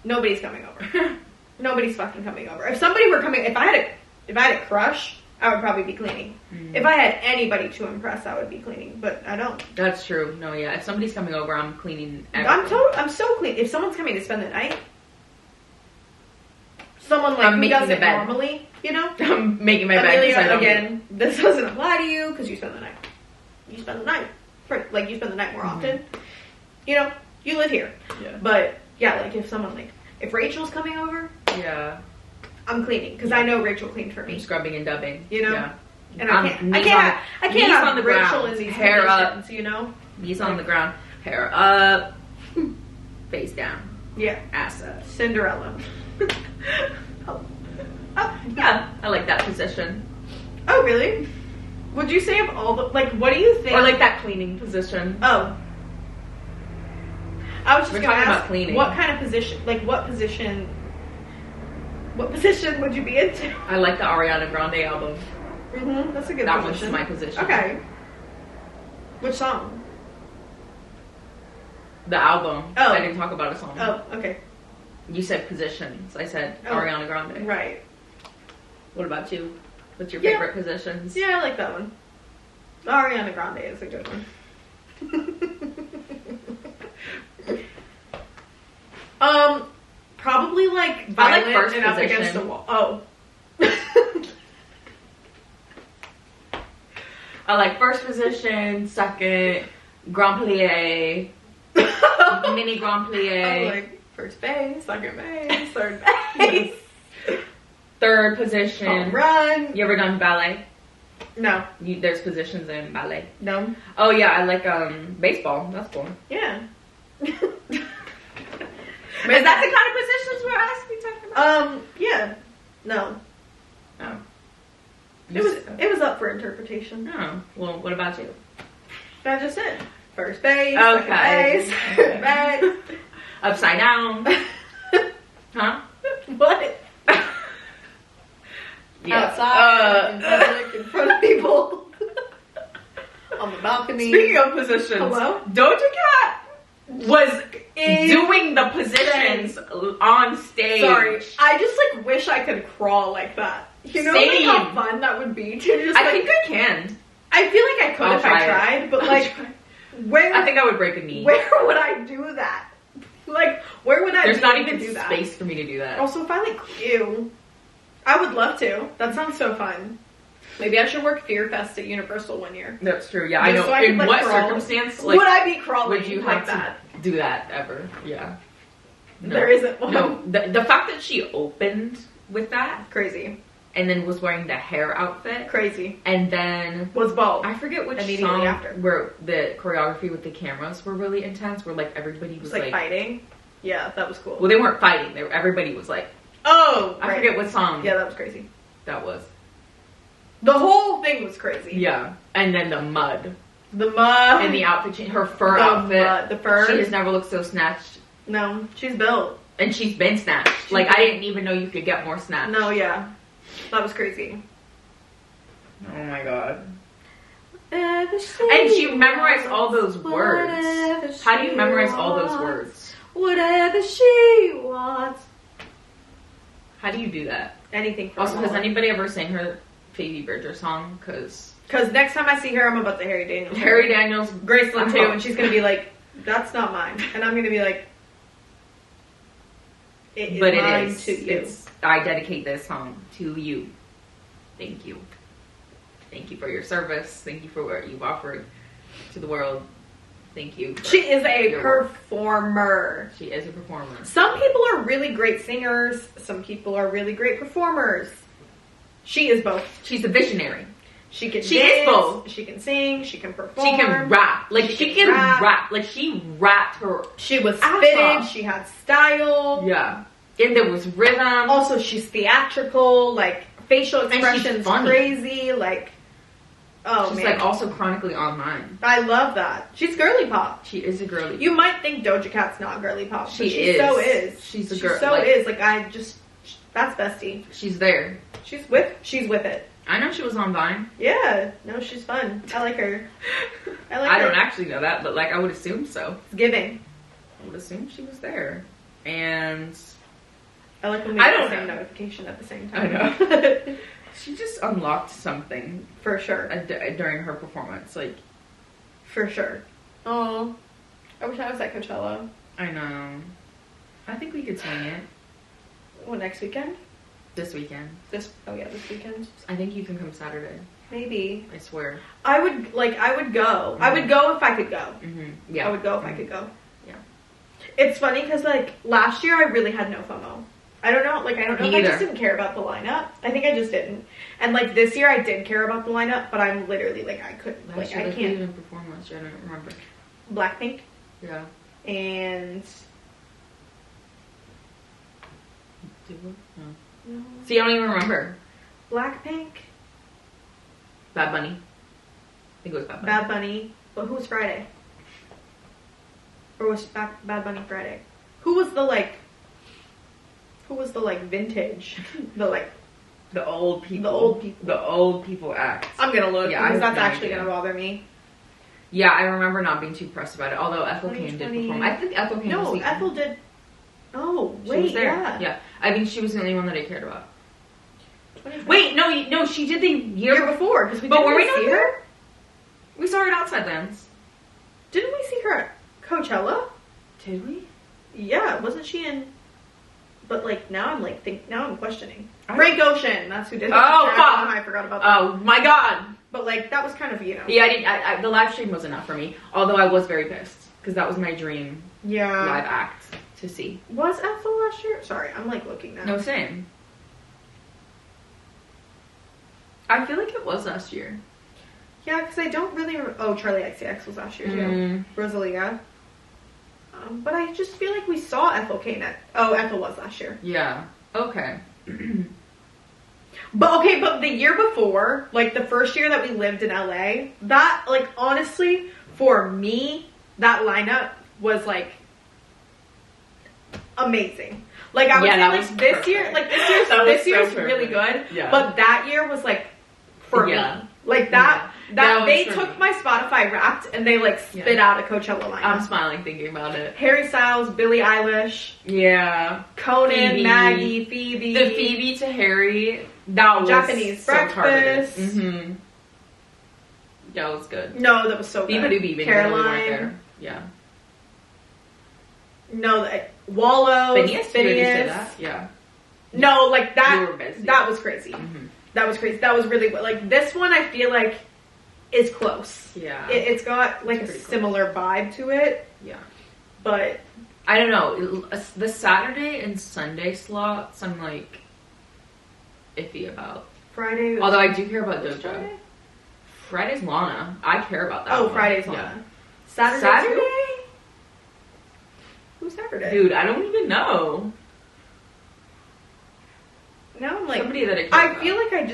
Nobody's coming over. Nobody's fucking coming over. If somebody were coming, if I had a crush, I would probably be cleaning. If I had anybody to impress, I would be cleaning, but I don't. That's true. No, yeah. If somebody's coming over, I'm cleaning everything. I'm so clean. If someone's coming to spend the night, someone like I'm who making does the it bed. normally, you know? I'm making my bed. 'cause I Amelia, don't- again, this doesn't apply to you because you spend the night. You spend the night. Like, you spend the night more often. You know, you live here. Yeah. But, yeah, like, if Rachel's coming over, Yeah. I'm cleaning because I know Rachel cleaned for I'm me. scrubbing and dubbing. You know? Yeah. And I I can't knees have on the Rachel ground, in these hair up. conditions, you know? Knees on the ground, hair up, face down, Yeah. ass up. Cinderella. Oh, yeah. I like that position. Oh, really? Would you say of all the, like, what do you think? Or like that cleaning position. Oh. I was just We're going to talking ask, about cleaning. what kind of position, like, what position would you be into? I like the Ariana Grande album. Mm-hmm. That's a good That position. one's my position. Okay. Which song? The album. Oh. I didn't talk about a song. Oh, okay. You said positions. I said Ariana Grande. Right. What about you? What's your favorite positions? Yeah, I like that one. Ariana Grande is a good one. Probably like violent I like first and up position. against the wall. Oh. I like first position, second, Grand Plie, mini Grand I Plie, like first base, second base, third base, third position. home run. You ever done ballet? No. There's positions in ballet. No. Oh yeah, I like baseball. That's cool. Yeah. Is that the kind of positions we're asking talking about? Yeah. No. Oh. It was up for interpretation. Oh. Well, what about you? That's just it. First base, Okay. second base, third base. Upside down. Huh? What? Outside, in public, in front of people, on the balcony. Speaking of positions, Hello? Doja Cat was doing the positions on stage. Sorry, I just like wish I could crawl like that. You know like, how fun that would be to just. I think I can. I feel like I could if I tried, but like, where? I think I would break a knee. Where would I do that? Like, where would I? There's not even do that? space for me to do that. Also, if I like ew, I would love to. That sounds so fun. Maybe I should work Fear Fest at Universal one year. That's true. Yeah, I know. So In could, what crawl. circumstance like, would I be crawling? would you have like that? to do that ever? Yeah. No. There isn't one. No, the fact that she opened with that Crazy. and then was wearing the hair outfit, Crazy. and then Was bald. I forget which Immediately song after. where the choreography with the cameras were really intense, where like everybody was like fighting. Yeah, that was cool. well, they weren't fighting. Everybody was like, oh, I forget what song. Yeah, that was crazy. that was. The whole thing was crazy. Yeah, and then the mud The mud and the outfit change, her fur the outfit. mud, the fur. She has never looked so snatched, No, she's built. and she's been snatched. Like I didn't even know you could get more snatched. No, yeah, that was crazy. Oh my god. And And she memorized all those words. How do you memorize all those words? Whatever she wants. How do you do that? Anything for Also, has her. anybody ever sang her Phoebe Bridger song? Because Next time I see her, I'm about the Harry Daniels. Harry Daniels, Graceland too, and she's gonna be like, "That's not mine," and I'm gonna be like, "It is but it mine is. to you." It's, I dedicate this song to you. Thank you. Thank you for your service. Thank you for what you've offered to the world. Thank you. She is a your work. performer. She is a performer. Some people are really great singers. Some people are really great performers. She is both. She's a visionary. She can She dance, is both. She can sing. She can perform. She can rap. Like she can rap. Like she rapped her. She was ass fitted. off. She had style. Yeah. And there was rhythm. Also, she's theatrical. Like facial she's expressions, funny. crazy. Like, oh She's man, like also chronically online. I love that. She's girly pop. She is a girly. You might think Doja Cat's not girly pop. But She she is. so is. She's a She girl. so like, is. Like that's bestie. She's there. She's with it. I know she was on Vine. Yeah. No, she's fun. I like her. I don't actually know that, but like I would assume so. It's giving. I would assume she was there. And I like when we I get don't the same know. notification at the same I time. know. She just unlocked something For sure. during her performance. Like, For sure. Oh, I wish I was at Coachella. I know. I think we could swing it What, next weekend? this weekend. This weekend. I think you can come Saturday. Maybe. I swear. I would go. Mm-hmm. I would go if I could go. Mm-hmm. Yeah. I would go if I could go. Yeah. It's funny because like last year I really had no FOMO. I don't know. Like I don't know Me if I just either. didn't care about the lineup. I think I just didn't. And like this year I did care about the lineup, but I'm literally like I couldn't. Last Like year, I like, we can't. even perform last year. I don't remember. Blackpink Yeah. and Did we? No. See, I don't even remember. Blackpink, Bad Bunny. I think it was Bad Bunny. Bad Bunny. But who was Friday? Or was Bad Bunny Friday? Who was the like? Who was the like vintage? The like The old people. The old people. The old people act. I'm gonna look Yeah, I because have that's no actually idea. gonna bother me. Yeah, I remember not being too pressed about it. Although Ethel Kane did 2020. perform. I think Ethel Kane was No, the Ethel did. Oh, She wait, was there. yeah. I think she was the only one that I cared about. 2020. Wait, no, she did the year Year before, because we But didn't were we see not her. We saw her at Outside Lands. Didn't we see her at Coachella? Did we? Yeah, wasn't she in? But like now I'm questioning. I Frank Ocean, that's who did it. Oh, Jack, fuck. I forgot about that. Oh my god. But like that was kind of Yeah, I didn't. The live stream was enough for me. Although I was very pissed because that was my dream Yeah. live act to see. Was Ethel last year? Sorry, I'm like looking now. No, same. I feel like it was last year. Yeah, because I don't really. Oh, Charlie XCX was last year too. Mm. Rosalia. But I just feel like we saw Ethel Kane at. Oh, Ethel was last year. Yeah. Okay. But the year before, like the first year that we lived in LA, that like honestly for me, that lineup was like amazing. Like I would say, like this year, like this year's really good. Yeah. But that year was like for me, like that they took my Spotify Wrapped and they like spit out a Coachella lineup. I'm smiling thinking about it. Harry Styles, Billie Eilish, Conan, Phoebe. Maggie, Phoebe, The Phoebe to Harry, that was Japanese so Breakfast. Mm-hmm. That was good. No, that was so good. Biba Caroline. Yeah. No, Wallow. Phineas. You already said that? Yeah. No, like that. You were busy. That was crazy. Mm-hmm. That was crazy. That was really like this one. I feel like is close. Yeah. It's got like a similar vibe to it. Yeah. But I don't know. The Saturday and Sunday slots, I'm like iffy about. Friday. Although I do care about Doja. Friday? Friday's Lana. I care about that. Oh, one. Friday's Yeah. Lana. Saturday. Saturday? Who's Saturday? Dude, I don't even know. Now I'm like Somebody that I care about. feel like I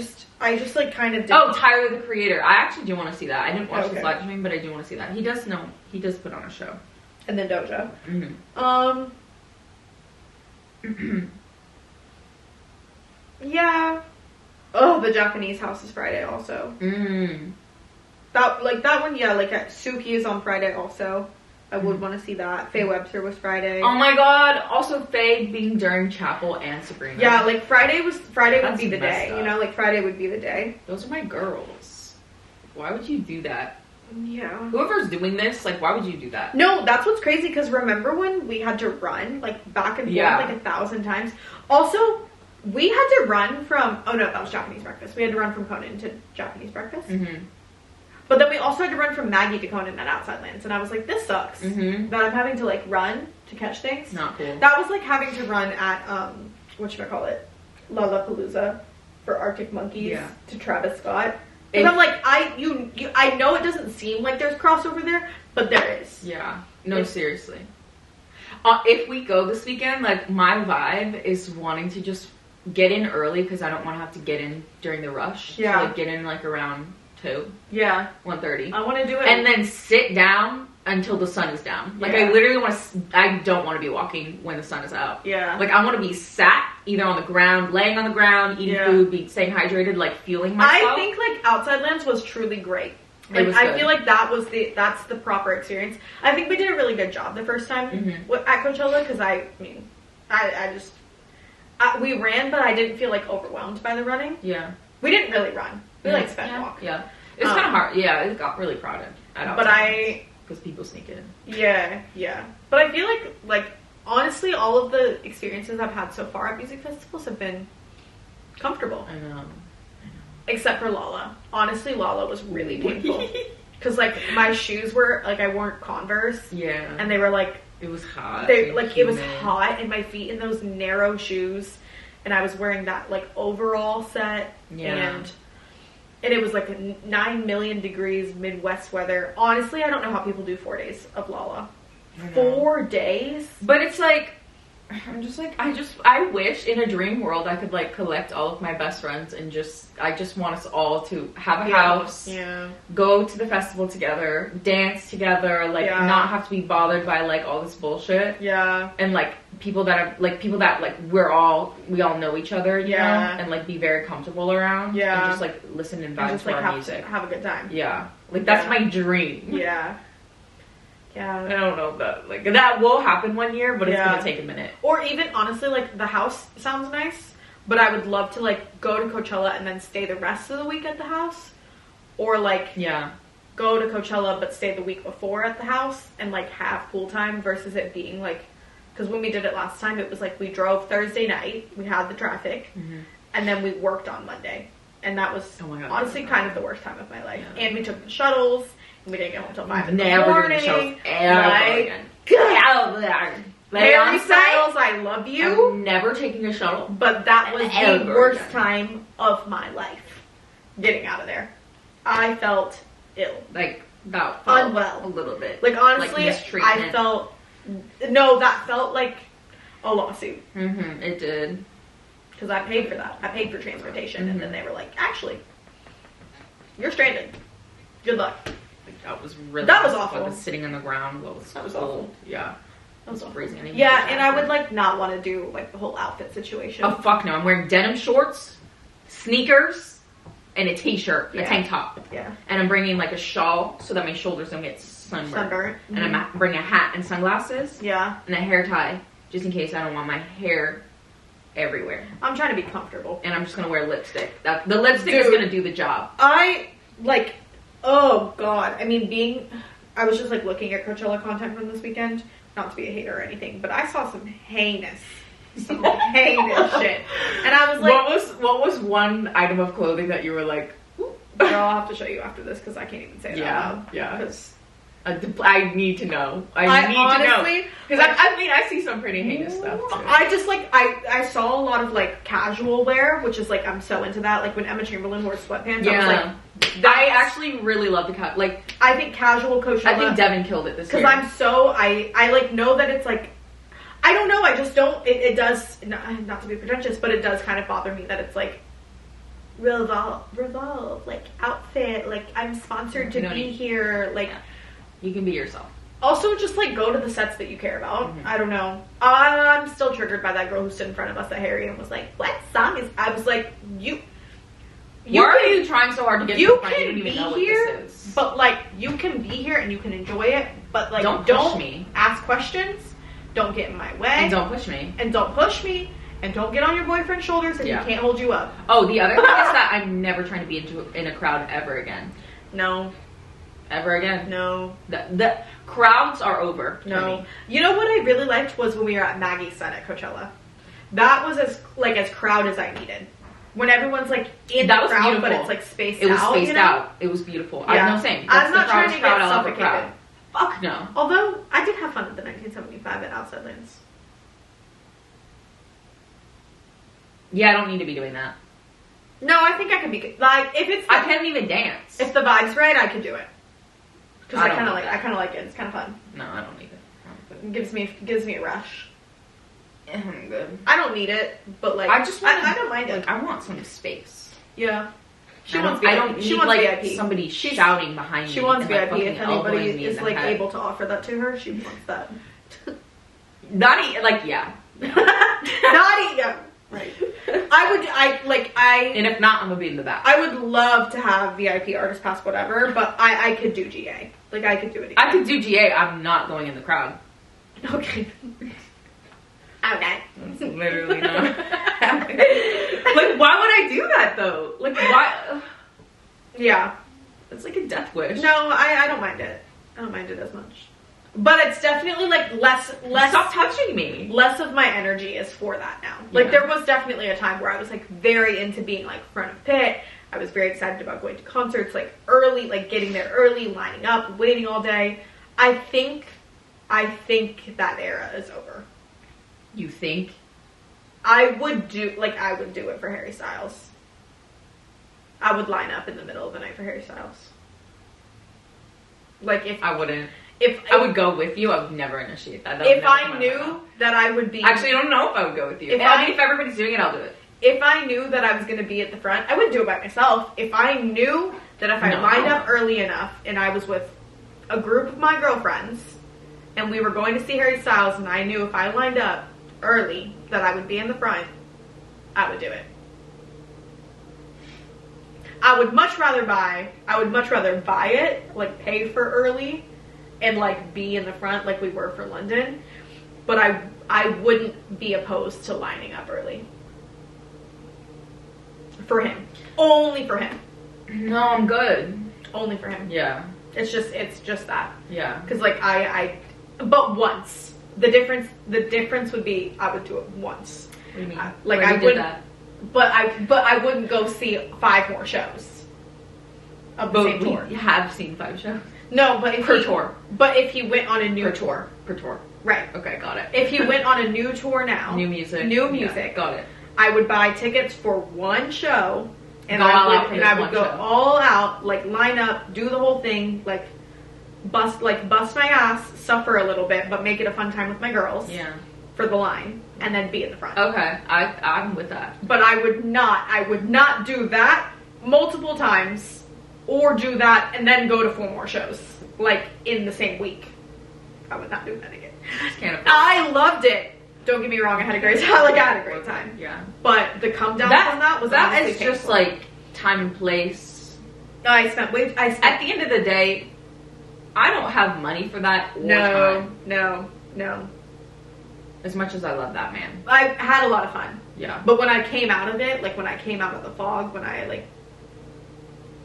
just like kind of. Oh, Tyler the Creator. I actually do want to see that. I didn't watch his Okay. live stream, but I do want to see that. He does put on a show. And then Doja. Mm-hmm. Yeah. Oh, the Japanese house is Friday also. Mm. That one, yeah. Like Suki is on Friday also. I would want to see that. Faye Webster was Friday. Oh my god. Also, Faye being during Chapel and Sabrina. Yeah, like Friday would That's be the messed day. up. You know, like Friday would be the day. Those are my girls. Why would you do that? Yeah. Whoever's doing this, like, why would you do that? No, that's what's crazy because remember when we had to run like back and forth like 1,000 times? Also, we had to run from. Oh no, that was Japanese breakfast. We had to run from Conan to Japanese breakfast. Mm-hmm. But then we also had to run from Maggie to Conan at Outside Lands, and I was like, this sucks. Mm-hmm. That I'm having to like run to catch things. Not cool. That was like having to run at whatchamacallit, Lollapalooza for Arctic Monkeys to Travis Scott. And I'm like, I know it doesn't seem like there's crossover there, but there is. Yeah. No, seriously. If we go this weekend, like, my vibe is wanting to just get in early because I don't want to have to get in during the rush. Yeah. So, like, get in, like, around 2. Yeah. 1:30. I want to do it. And then sit down until the sun is down. Like, I literally want to... I don't want to be walking when the sun is out. Yeah. Like, I want to be sat either on the ground, laying on the ground, eating food, staying hydrated, like, feeling myself. I think, like, Outside Lands was truly great. Like, was I good. feel like that's the proper experience. I think we did a really good job the first time at Coachella because I we ran, but I didn't feel like overwhelmed by the running. Yeah. We didn't really run. We like sped walk. Yeah. It was kind of hard. Yeah, it got really crowded at Outside But Lands because people sneak in. Yeah. But I feel like honestly, all of the experiences I've had so far at music festivals have been comfortable. I know. Except for Lala. Honestly, Lala was really painful. Because, like, my shoes were, like, I wore Converse. Yeah. And they were, like... It was hot. It was hot in my feet in those narrow shoes. And I was wearing that, like, overall set. Yeah. And it was, like, 9 million degrees Midwest weather. Honestly, I don't know how people do 4 days of Lala. 4 days? But it's, like... I'm just like, I wish in a dream world I could like collect all of my best friends and I just want us all to have a house, go to the festival together, dance together, like not have to be bothered by like all this bullshit, and like people that are like we all know each other, you know, and like be very comfortable around, and just like listen and vibe to our music, have a good time. Yeah, like that's my dream. Yeah. I don't know if that will happen one year, but it's gonna take a minute. Or even honestly, like the house sounds nice, but I would love to like go to Coachella and then stay the rest of the week at the house, or like go to Coachella but stay the week before at the house and like have pool time versus it being like, because when we did it last time, it was like we drove Thursday night, we had the traffic, and then we worked on Monday, and that was honestly kind of the worst time of my life. And we took the shuttles. We didn't get home until 5 in the morning. Doing the shows ever get out of there. Harry Styles, I love you. I'm never taking a shuttle. But that was the worst time of my life. Getting out of there. I felt ill. Like, that felt unwell. A little bit. Like, honestly, I felt... No, that felt like a lawsuit. It did. Because I paid for that. I paid for transportation. And then they were like, actually, you're stranded. Good luck. That was really awful. I was sitting on the ground. That was awful. Yeah. That was freezing. Yeah, and I would like not want to do like the whole outfit situation. Oh fuck no! I'm wearing denim shorts, sneakers, and a t-shirt, a tank top. Yeah. And I'm bringing like a shawl so that my shoulders don't get sunburned. And I'm bringing a hat and sunglasses. Yeah. And a hair tie, just in case I don't want my hair everywhere. I'm trying to be comfortable. And I'm just gonna wear lipstick. The lipstick is gonna do the job. Oh god, I mean I was just like looking at Coachella content from this weekend, not to be a hater or anything, but I saw some heinous shit, and I was like, what was one item of clothing that you were like, girl, I'll have to show you after this because I can't even say it out loud. Yeah, because I need to know. I need to know because I see some pretty heinous stuff too. I just like I saw a lot of like casual wear, which is like I'm so into that. Like when Emma Chamberlain wore sweatpants, I was like, I actually really love the like. I think casual Coachella. I think Devin killed it this year. Because I'm so I like know that it's like I don't know. I just don't. It does not to be pretentious, but it does kind of bother me that it's like revolve like outfit. Like I'm sponsored to be here. Like you can be yourself. Also, just like go to the sets that you care about. I don't know. I'm still triggered by that girl who stood in front of us at Harry and was like, "What song is?" I was like, Why are you trying so hard to get you to can be here, but like you can be here and you can enjoy it, but like don't push me. Ask questions, don't get in my way, and don't push me, and don't get on your boyfriend's shoulders and he can't hold you up. Oh, the other thing is that I'm never trying to be in a crowd ever again. No. Ever again? No. The crowds are over. No. You know what I really liked was when we were at Maggie's set at Coachella. That was as crowd as I needed. When everyone's like in the crowd, beautiful. But it's like spaced out. It was spaced you know? out. It was beautiful. Yeah. I'm saying. I'm not trying to get suffocated. Fuck no. Although I did have fun at the 1975 at Outside Lands. Yeah, I don't need to be doing that. No, I think I could be like if it's. I can't even dance. If the vibe's right, I could do it. Because I kind of like it. It's kind of fun. No, I don't need it. It gives me a rush. I'm good. I don't need it, but like I just want I don't mind it. Like I want some space. Yeah. She wants like VIP. Somebody shouting behind me. She wants VIP. If anybody is like able to offer that to her, she wants that. Not yeah. Yeah. Right. And if not, I'm gonna be in the back. I would love to have VIP artist pass, whatever, but I could do GA. Like I could do it again. I could do GA. I'm not going in the crowd. Okay. Okay. That's literally not happening. Like, why would I do that though? Like, why? Yeah. It's like a death wish. No, I don't mind it. I don't mind it as much. But it's definitely like less. Stop touching me. Less of my energy is for that now. Like there was definitely a time where I was like very into being like front of pit. I was very excited about going to concerts like early, like getting there early, lining up, waiting all day. I think that era is over. You think? I would do it for Harry Styles. I would line up in the middle of the night for Harry Styles. Like if I wouldn't. If I would go with you, I would never initiate that. If I knew that I would be... Actually, I don't know if I would go with you. If everybody's doing it, I'll do it. If I knew that I was going to be at the front, I wouldn't do it by myself. If I knew that if I lined up early enough and I was with a group of my girlfriends and we were going to see Harry Styles and I knew if I lined up early that I would be in the front, I would do it. I would much rather buy it, like pay for early and like be in the front like we were for London, but I wouldn't be opposed to lining up early. For him. Only for him. No, I'm good. Only for him. Yeah. It's just that. Yeah. Cuz like but once. The difference would be I would do it once. What do you mean? Like Where I you would did that? But I wouldn't go see 5 more shows of the same tour. You have seen 5 shows. No, but Per tour. But if he went on a new tour. Per tour. Right. Okay, got it. If he went on a new tour now. New music. Yeah, got it. I would buy tickets for one show. And Go all I out would, for and I would one go show. all out, like line up, do the whole thing, like bust my ass, suffer a little bit, but make it a fun time with my girls. Yeah. For the line, and then be in the front. Okay, I'm with that. But I would not do that multiple times, or do that and then go to 4 more shows, like in the same week. I would not do that again. I loved it. Don't get me wrong, I had a great time. Yeah. But the come down from that was that honestly is just painful. like time and place. I spent At the end of the day, I don't have money for that. Or time. No. As much as I love that man. I had a lot of fun. Yeah. But when I came out of it, like when I came out of the fog, when I like,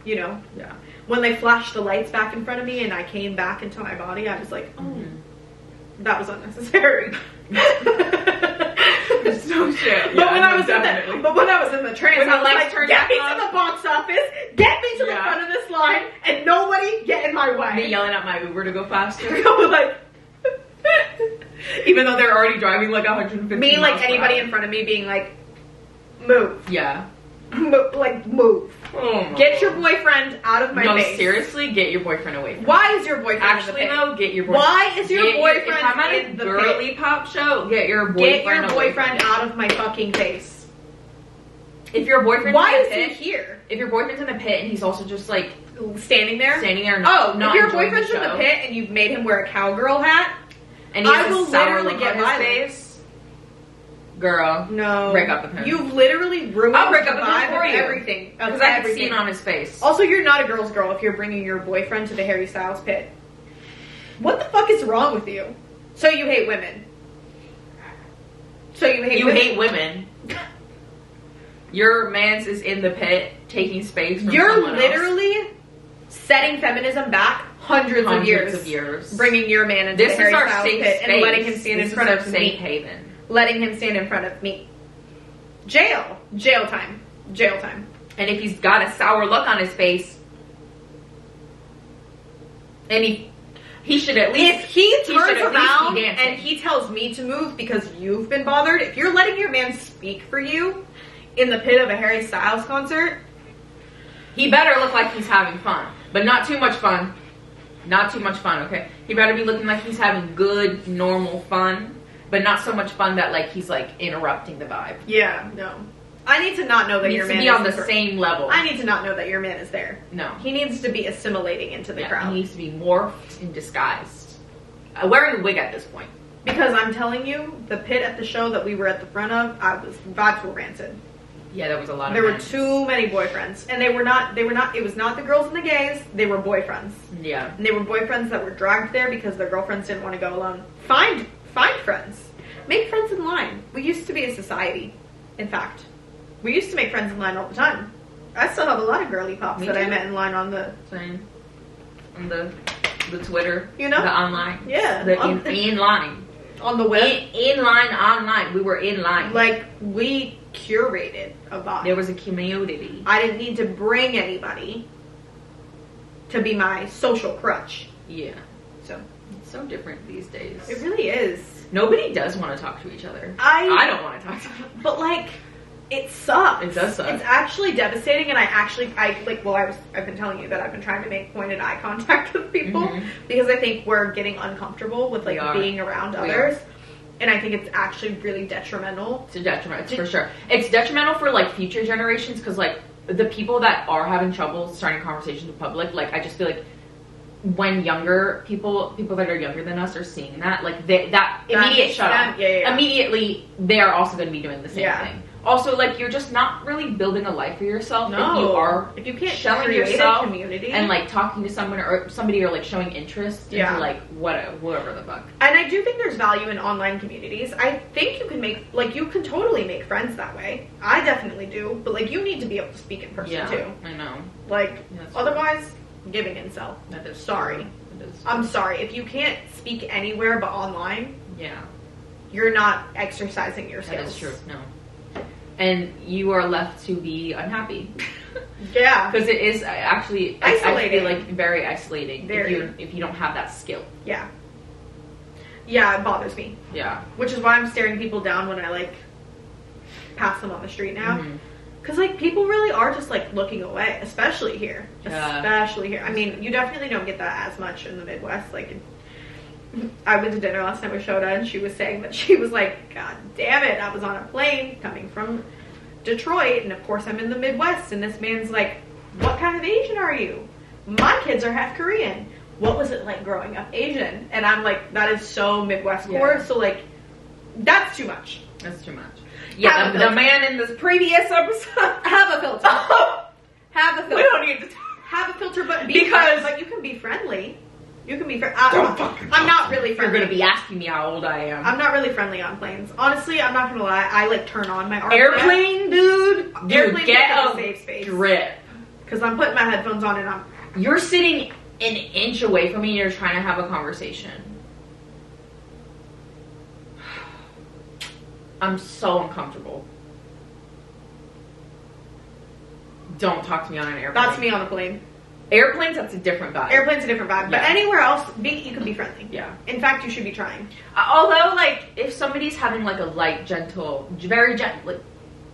you know, Yeah. when they flashed the lights back in front of me and I came back into my body, I was like, oh, that was unnecessary. So shit. But when I was in the trance, When the I was lights like, turned get me back to on. the box office, get me to the Yeah. front of this line, and nobody get in my Me way. yelling at my Uber to go faster. I was like, Even though they're already driving like 150 me, miles like per anybody hour. in front of me being like, move. Yeah. Move. Oh my Get your God. boyfriend out of my No, face. seriously, get your boyfriend away from me. Why is your boyfriend Actually, in the pit? though, get your boyfriend. Why is your boyfriend If I'm at in a the girly pit? pop show, get your boyfriend Get your away from boyfriend me. out of my fucking face. If your boyfriend's Why in the is pit, he here? if your boyfriend's in the pit and he's also just like Standing there? not, Oh, not if your enjoying boyfriend's the in the show, pit and you've made him wear a cowgirl hat, and he I has will a sour literally look get on his violent. face, girl, no. break up with him. You've literally ruined I'll break up the with him vibe for of you. everything. Of Because I can see everything. it on his face. Also, you're not a girl's girl if you're bringing your boyfriend to the Harry Styles pit. What the fuck is wrong with you? So you hate women. You hate women. Your man's is in the pit taking space from You're someone literally setting feminism back hundreds of years. Bringing your man into This the Harry is our Styles safe pit space. and letting him stand in front of safe me. haven. Letting him stand in front of me. Jail time. And if he's got a sour look on his face, and he should at least, If he should turns at least around be dancing. and he tells me to move because you've been bothered, if you're letting your man speak for you in the pit of a Harry Styles concert, he better look like he's having fun, but not too much fun. Not too much fun, okay? He better be looking like he's having good, normal fun, but not so much fun that like he's like interrupting the vibe. yeah, no. I need to not know that He your needs man to be on is the same level. I need to not know that your man is there. No. He needs to be assimilating into the crowd. He needs to be morphed and disguised. Wearing a wig at this point. Because I'm telling you, the pit at the show that we were at the front of, vibes were rancid. Yeah, there was a lot of There were men. too many boyfriends. And it was not the girls and the gays, they were boyfriends. Yeah. And they were boyfriends that were dragged there because their girlfriends didn't want to go alone. Find friends. Make friends in line. We used to be a society, in fact. We used to make friends in line all the time. I still have a lot of girly pops Me that I too. met in line on the... Same. On the Twitter. You know? The online. Yeah. The in line. On the web. In line, online. We were in line. Like, we curated a vibe. There was a community. I didn't need to bring anybody to be my social crutch. Yeah. So, It's so different these days. it really is. Nobody does want to talk to each other. I don't want to talk to them. But like, it sucks. It does suck. It's actually devastating, and I've been telling you that I've been trying to make pointed eye contact with people because I think we're getting uncomfortable with like We are. being around We others, are. and I think it's actually really detrimental. It's a detriment, for sure. It's detrimental for like future generations because like the people that are having trouble starting conversations with public, like I just feel like when younger people that are younger than us are seeing that, like that immediate shut off. Immediately, they are also going to be doing the same thing. Also, like, you're just not really building a life for yourself if you can't showing yourself community and like talking to someone or somebody or like showing interest into like whatever the fuck. And I do think there's value in online communities. I think you can totally make friends that way. I definitely do, but like you need to be able to speak in person too. I know. Like otherwise, giving incel. That is sorry. I'm sorry if you can't speak anywhere but online. Yeah, you're not exercising your skills. That is true. No. And you are left to be unhappy. Yeah. Because it is actually isolating. I feel like very isolating if you don't have that skill. Yeah. Yeah, it bothers me. Yeah. Which is why I'm staring people down when I like pass them on the street now. Because like people really are just like looking away, especially here. Especially here. I mean, you definitely don't get that as much in the Midwest. Like, I went to dinner last night with Shoda, and she was saying that she was like, God damn it, I was on a plane coming from Detroit, and of course I'm in the Midwest, and this man's like, what kind of Asian are you? My kids are half Korean. What was it like growing up Asian? And I'm like, that is so Midwest core, so like, that's too much. That's too much. Yeah, the man in this previous episode. Have a filter. Have a filter. We don't need to have a filter, but but you can be friendly. You can be I'm not really friendly. You're going to be asking me how old I am. I'm not really friendly on planes. Honestly, I'm not going to lie. I like turn on my airplane, dude. Airplane get a safe space. Grip. Because I'm putting my headphones on and you're sitting an inch away from me and you're trying to have a conversation. I'm so uncomfortable. Don't talk to me on an airplane. That's me on a plane. Airplanes, that's a different vibe. Airplane's a different vibe. But anywhere else, you can be friendly. Yeah. In fact, you should be trying. Although, like, if somebody's having, like, a light, gentle, very gentle, like,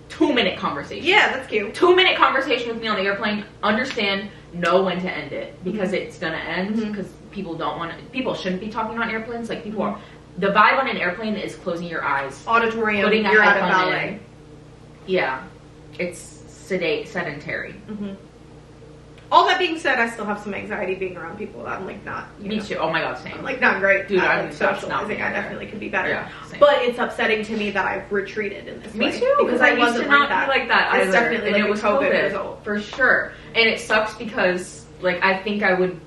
2-minute conversation. Yeah, that's cute. 2-minute conversation with me on the airplane. Understand, know when to end it. Because it's gonna end. Because people shouldn't be talking on airplanes. Like, people are... The vibe on an airplane is closing your eyes. Auditorium, putting you're at a ballet. Yeah. It's sedentary. All that being said, I still have some anxiety being around people. I'm like not. Me too. Oh my god, same. I'm like not great. Dude, I'm socializing. I definitely could be better. Yeah, but it's upsetting to me that I've retreated in this way. Me too. Because I used to not be like that. It's definitely and like it was COVID result for sure. And it sucks because like I think I would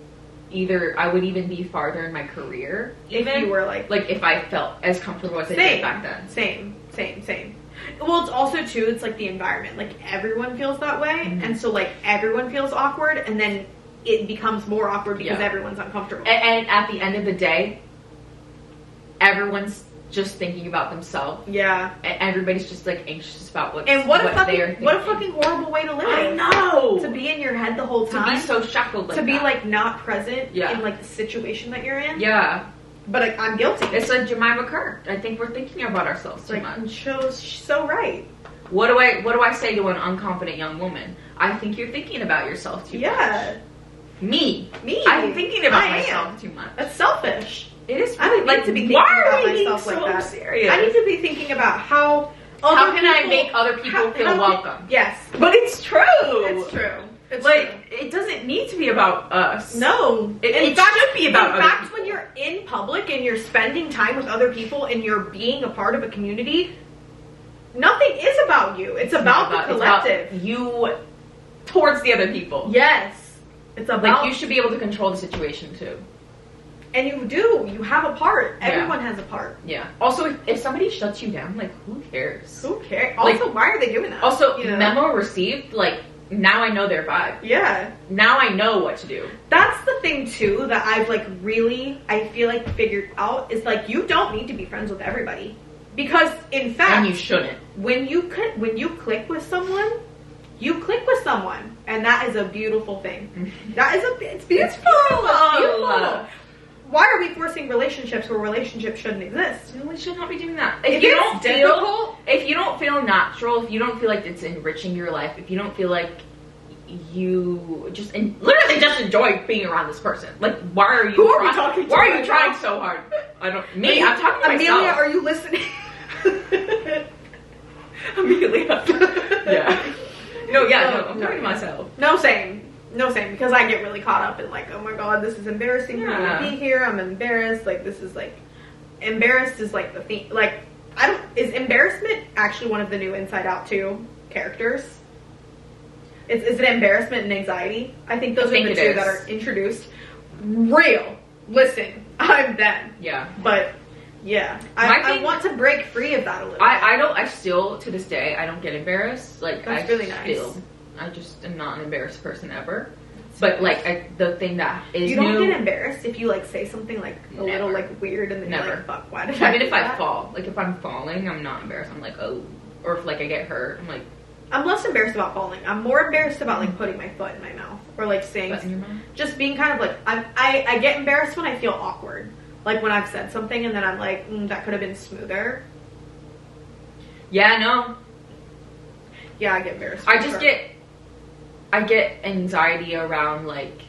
even be farther in my career if you were like if I felt as comfortable as I did back then. Same. Well, it's also too, it's like the environment. Like everyone feels that way, and so like everyone feels awkward, and then it becomes more awkward because everyone's uncomfortable. And at the end of the day, everyone's just thinking about themselves. Yeah. And everybody's just like anxious about what a fucking horrible way to live. I know. To be in your head the whole time. To be so shackled like to be that. Like not present in like the situation that you're in. Yeah. But I'm guilty. It's a Jemima Kerr. I think we're thinking about ourselves too much. She's so right. What do I say to an unconfident young woman? I think you're thinking about yourself too much. Yeah. Me. I'm thinking about myself too much. That's selfish. It is. I don't like to be thinking about myself like that. Serious? I need to be thinking about how can I make other people feel welcome? Yes. But it's true. It's true. It's true. It doesn't need to be about us. No. It should be about In fact, when you're in public and you're spending time with other people and you're being a part of a community, nothing is about you. It's about the collective. It's about you towards the other people. Yes. It's about... Like, you should be able to control the situation, too. And you do. You have a part. Everyone has a part. Yeah. Also, if somebody shuts you down, like, who cares? Who cares? Also, why are they doing that? Also, memo received, like... Now I know their vibe. Yeah. Now I know what to do. That's the thing, too, that I've, like, really, I feel like, figured out, is, like, you don't need to be friends with everybody. Because, in fact... And you shouldn't. When you click with someone, you click with someone. And that is a beautiful thing. It's beautiful. It's beautiful. Why are we forcing relationships where relationships shouldn't exist? We should not be doing that. If you don't feel natural, if you don't feel like it's enriching your life, if you don't feel like you just literally just enjoy being around this person, like why are you? Who are we talking to? Why are you trying so hard? I'm talking to myself. Amelia, are you listening? Amelia. Yeah. No, I'm talking to myself. No, same. No, same, because I get really caught up in like, oh my god, this is embarrassing for me to be here. I'm embarrassed. Like, this is like, embarrassed is like the thing. Like, is embarrassment actually one of the new Inside Out 2 characters? Is it embarrassment and anxiety? I think those are the two that are introduced. Real. Listen, I'm them. Yeah. But, yeah. I want to break free of that a little bit. I still, to this day, I don't get embarrassed. Like, that's really nice. I just am not an embarrassed person ever. But like, the thing that is you don't get embarrassed if you like say something like a little like weird and then you're like, fuck, why did I Even if I fall, like if I'm falling, I'm not embarrassed. I'm like, oh, or if like I get hurt, I'm like, I'm less embarrassed about falling. I'm more embarrassed about like putting my foot in my mouth or like saying, just being kind of like, I get embarrassed when I feel awkward. Like when I've said something and then I'm like, that could have been smoother. Yeah, no. Yeah, I get embarrassed. I get anxiety around like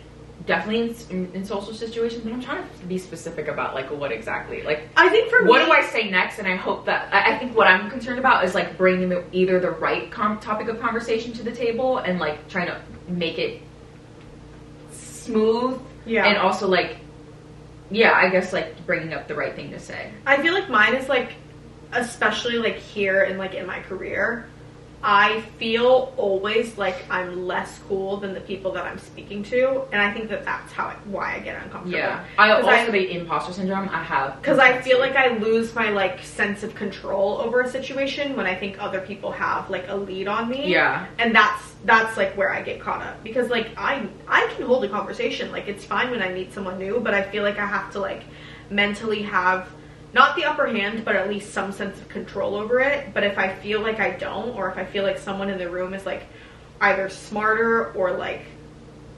definitely in social situations, but I'm trying to be specific about like what exactly. Like, I think for me, what do I say next? And I hope that I think what I'm concerned about is like bringing either the right topic of conversation to the table and like trying to make it smooth. Yeah, and also like, yeah, I guess like bringing up the right thing to say. I feel like mine is like, especially like here and like in my career, I feel always like I'm less cool than the people that I'm speaking to, and I think that that's why I get uncomfortable. Yeah, I also the imposter syndrome I have because I feel like I lose my like sense of control over a situation when I think other people have like a lead on me. Yeah, and that's like where I get caught up because like I can hold a conversation, like it's fine when I meet someone new, but I feel like I have to like mentally have not the upper hand, but at least some sense of control over it. But if I feel like I don't, or if I feel like someone in the room is like either smarter or like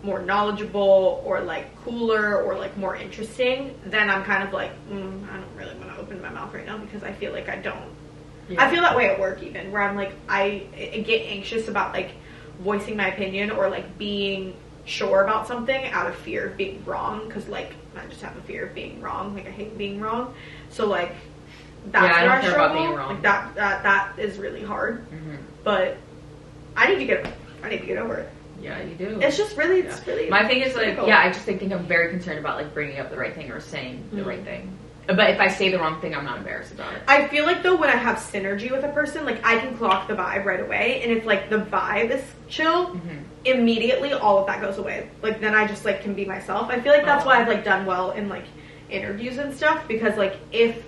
more knowledgeable or like cooler or like more interesting, then I'm kind of like, I don't really want to open my mouth right now because I feel like I don't. Yeah. I feel that way at work even, where I'm like, I get anxious about like voicing my opinion or like being sure about something out of fear of being wrong, because like I just have a fear of being wrong. Like I hate being wrong. So like that's where I struggle. About being wrong. Like that is really hard. Mm-hmm. But I need to get over it. Yeah, you do. It's just really, it's really. My thing is difficult. Like, I just think I'm very concerned about like bringing up the right thing or saying the right thing. But if I say the wrong thing, I'm not embarrassed about it. I feel like though when I have synergy with a person, like I can clock the vibe right away, and if like the vibe is chill, immediately all of that goes away. Like then I just like can be myself. I feel like that's why I've like done well in like interviews and stuff, because like if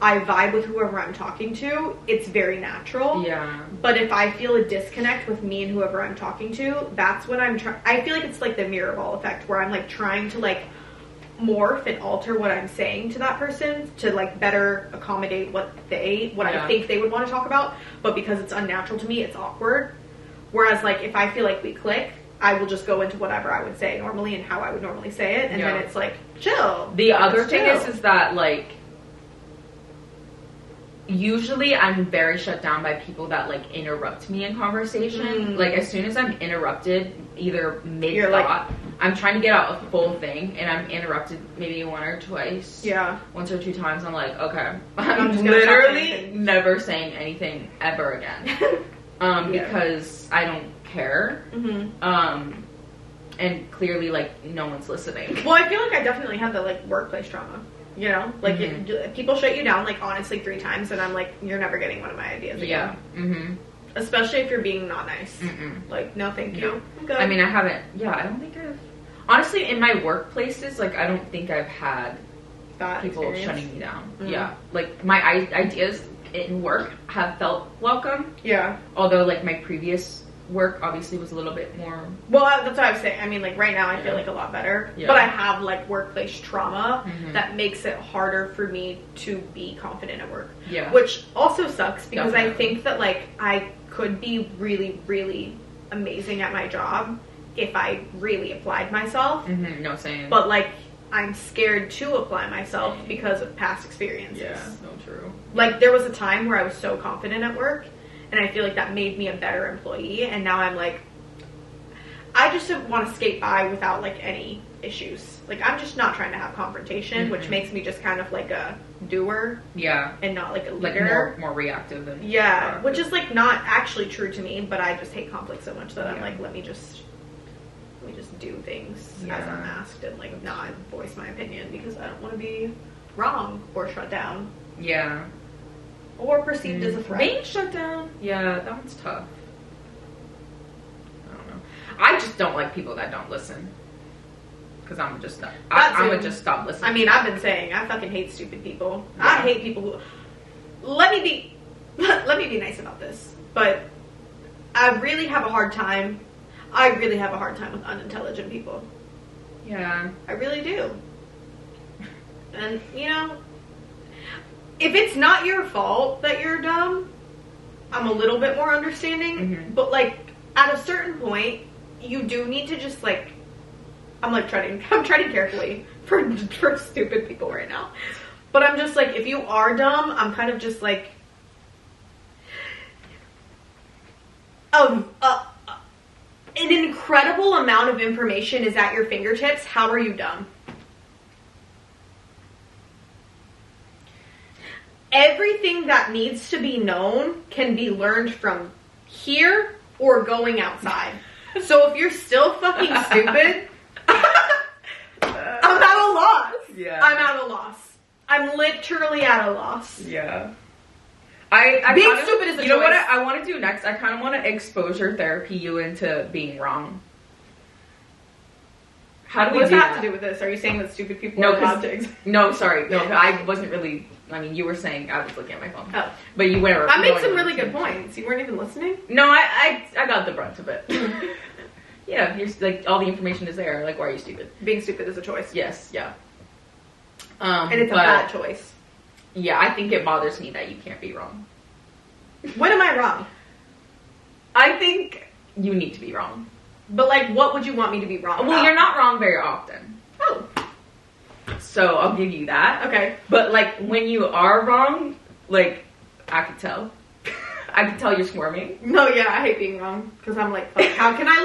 I vibe with whoever I'm talking to, it's very natural. Yeah. But if I feel a disconnect with me and whoever I'm talking to, that's when I feel like it's like the mirror ball effect, where I'm like trying to like morph and alter what I'm saying to that person to like better accommodate what I think they would want to talk about, but because it's unnatural to me, it's awkward. Whereas like if I feel like we click, I will just go into whatever I would say normally and how I would normally say it, and then it's like chill. The other thing is that like usually I'm very shut down by people that like interrupt me in conversation. Like as soon as I'm interrupted, either mid-thought, I'm trying to get out a full thing and I'm interrupted maybe one or twice. Yeah. Once or two times I'm like, okay. I'm literally never saying anything ever again. Because I don't care. And clearly like no one's listening. Well, I feel like I definitely have the like workplace trauma. You know, like people shut you down like honestly 3 times, and I'm like, you're never getting one of my ideas again. Yeah. Especially if you're being not nice. Like, no, thank you. No. I mean, I haven't. Yeah, I don't think I've. Honestly, in my workplaces, like, I don't think I've had that people experience. shutting me down. Yeah, like my ideas in work have felt welcome. Yeah. Although, like my previous work obviously was a little bit more. Well, that's what I was saying. I mean, like right now I feel like a lot better, but I have like workplace trauma that makes it harder for me to be confident at work. Yeah, which also sucks because I think that like I could be really, really amazing at my job if I really applied myself. No, same. But like I'm scared to apply myself because of past experiences. Yeah, no, true. Like there was a time where I was so confident at work, and I feel like that made me a better employee. And now I'm like, I just want to skate by without like any issues. Like I'm just not trying to have confrontation, which makes me just kind of like a doer. Yeah. And not like a leader. Like more reactive than proactive. Which is like not actually true to me, but I just hate conflict so much that I'm like, let me just let me just do things Yeah. as I'm asked and like not voice my opinion because I don't want to be wrong or shut down Yeah. or perceived as a threat. Being shut down, yeah, that one's tough. I don't know. I just don't like people that don't listen. Because I'm just not. I'm gonna just stop listening. I mean, I've been saying I fucking hate stupid people. Yeah. I hate people who. Let me be nice about this, but I really have a hard time. I really have a hard time with unintelligent people. Yeah. I really do. And you know, if it's not your fault that you're dumb, I'm a little bit more understanding. Mm-hmm. But like at a certain point, you do need to just like. I'm treading carefully for stupid people right now. But I'm just like, if you are dumb, I'm kind of just like, an incredible amount of information is at your fingertips. How are you dumb? Everything that needs to be known can be learned from here or going outside. So if you're still fucking stupid, I'm at a loss. Yeah. I'm at a loss. I'm literally at a loss. Yeah. I Being kinda, stupid is a You know choice. what I want to do next? I kind of want to exposure therapy you into being wrong. How do we What does do that have that? to do with this? Are you saying that stupid people No, are allowed to no, sorry. No, I wasn't really... I mean, you were saying... I was looking at my phone. Oh. But you were... I made going some on really to- good points. You weren't even listening? No, I got the brunt of it. Yeah, you're like, all the information is there. Like, why are you stupid? Being stupid is a choice. Yes, yeah. And it's a bad choice. Yeah, I think it bothers me that you can't be wrong. When am I wrong? I think you need to be wrong. But like, what would you want me to be wrong Well, about? you're not wrong very often. Oh. So I'll give you that. Okay. But like, when you are wrong, like, I could tell. I could tell you're squirming. No, yeah, I hate being wrong. Because I'm like, fuck, how can I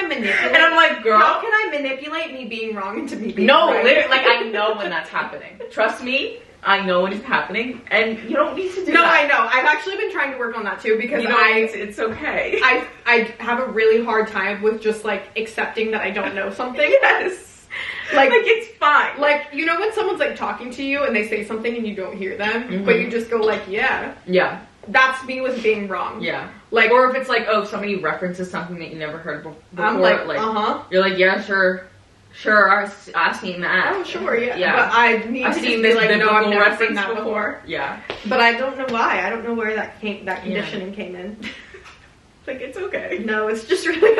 manipulate? And I'm like, girl. How can I manipulate me being wrong into me being No, right? literally, like, I know when that's happening. Trust me, I know when it's happening. And you don't need to do No, that. I know. I've actually been trying to work on that too because You know, it's okay. I have a really hard time with just like accepting that I don't know something. Yes. Like it's fine. Like, you know when someone's like talking to you and they say something and you don't hear them, Mm-hmm. but you just go like, yeah. Yeah. That's me with being wrong. Yeah. Like, or if it's like, oh, somebody references something that you never heard before. I'm like, You're like, yeah, sure, I've seen that. Oh, sure, yeah. Yeah. But I need I've to seen just be this like, no, biblical I've never reference seen that before. Yeah. But I don't know why. I don't know where that conditioning came in. Like, it's okay. No, it's just really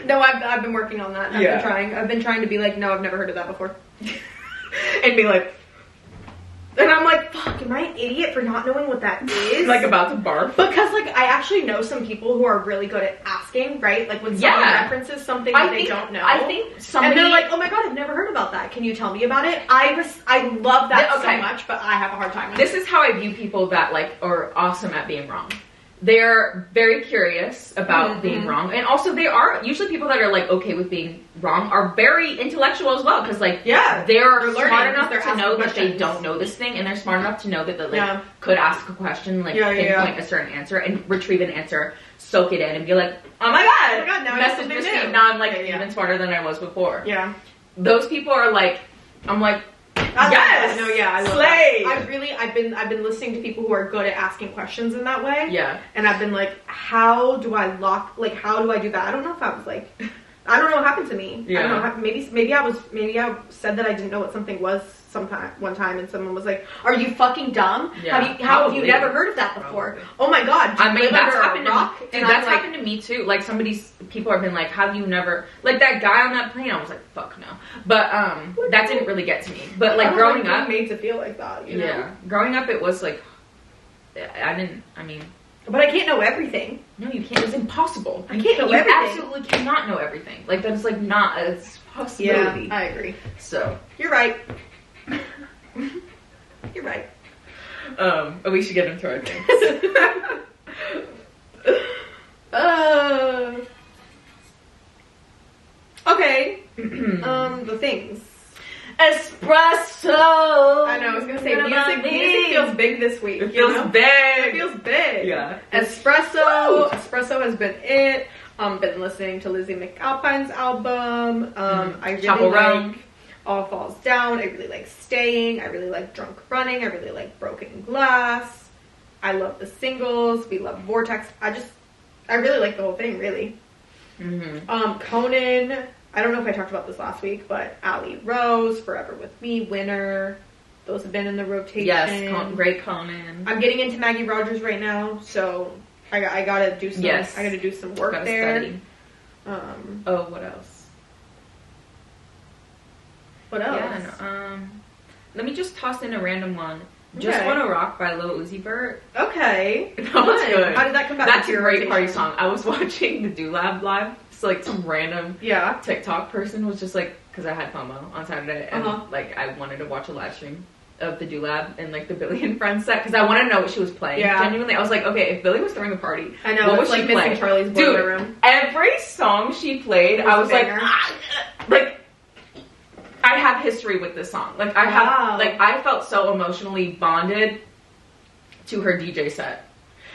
no. I've been working on that. Yeah. I've been trying to be like, no, I've never heard of that before, And be like, and I'm like, fuck, am I an idiot for not knowing what that is? like about to barf. Because like I actually know some people who are really good at asking, right? Like when someone references something that they don't know, I think somebody, and they're like, oh my god, I've never heard about that. Can you tell me about it? I love that Okay. so much, but I have a hard time with This is how I view people that like are awesome at being wrong. They're very curious about being wrong, and also they are usually people that are like okay with being wrong are very intellectual as well because like they're learning, smart enough they're to know that they questions. don't know this thing, and they're smart enough to know that they like could ask a question, like pinpoint a certain answer and retrieve an answer, soak it in, and be like, oh my god, now message received. Now I'm like even smarter than I was before. Yeah, those people are like, I'm like. Yes. No, yeah, I love Slay. that. I've been listening to people who are good at asking questions in that way. Yeah. And I've been like, how do I do that? I don't know if I was like, I don't know what happened to me. Yeah. I don't know. Maybe I said that I didn't know what something was one time, and someone was like, "Are you fucking dumb? Yeah. How have you never heard of that before? Probably. Oh my god! I mean, that's happened to me. Dude, And that's I'm like, happened to me too. Like people have been like, "Have you never?" Like that guy on that plane. I was like, "Fuck no." But that didn't really get to me. But like growing up, made to feel like that. You know? yeah, growing up, it was like, But I can't know everything. no, you can't. It's impossible. I can't know You everything. absolutely cannot know everything. Like that is like not a possibility. I agree. So, You're right. You're right. we should get into our things. Okay. The things. Espresso. I know. I was gonna say music feels big this week. It feels big. It feels big. Yeah. Espresso. Woo! Espresso has been it. Been listening to Lizzie McAlpine's album. I really Chapel like Roan. All Falls Down. I really like Staying. I really like Drunk Running. I really like Broken Glass. I love the singles. We love Vortex. I really like the whole thing, really. Conan. I don't know if I talked about this last week, but Ali Rose, Forever With Me, Winner. Those have been in the rotation. Yes, great Conan. I'm getting into Maggie Rogers right now, so I gotta do some. Yes. I gotta do some work Gotta there. study. What else? What else? Yeah, no, let me just toss in a random one. Just Okay. Wanna Rock by Lil Uzi Vert. Okay. That was good. How did that come back? That's into a your great party rotation? song. I was watching the Do Lab live. So like some random Yeah. TikTok person was just like, because I had FOMO on Saturday, and Uh-huh. like I wanted to watch a live stream of the Do Lab and like the Billy and Friends set because I wanted to know what she was playing. Yeah. Genuinely, I was like, okay, if Billy was throwing a party, I know. what It's was like she Missing playing? Charlie's Dude, Boiler Room. every song she played, Was I a was like, banger. like I have history with this song. Like I Wow. have, like I felt so emotionally bonded to her DJ set.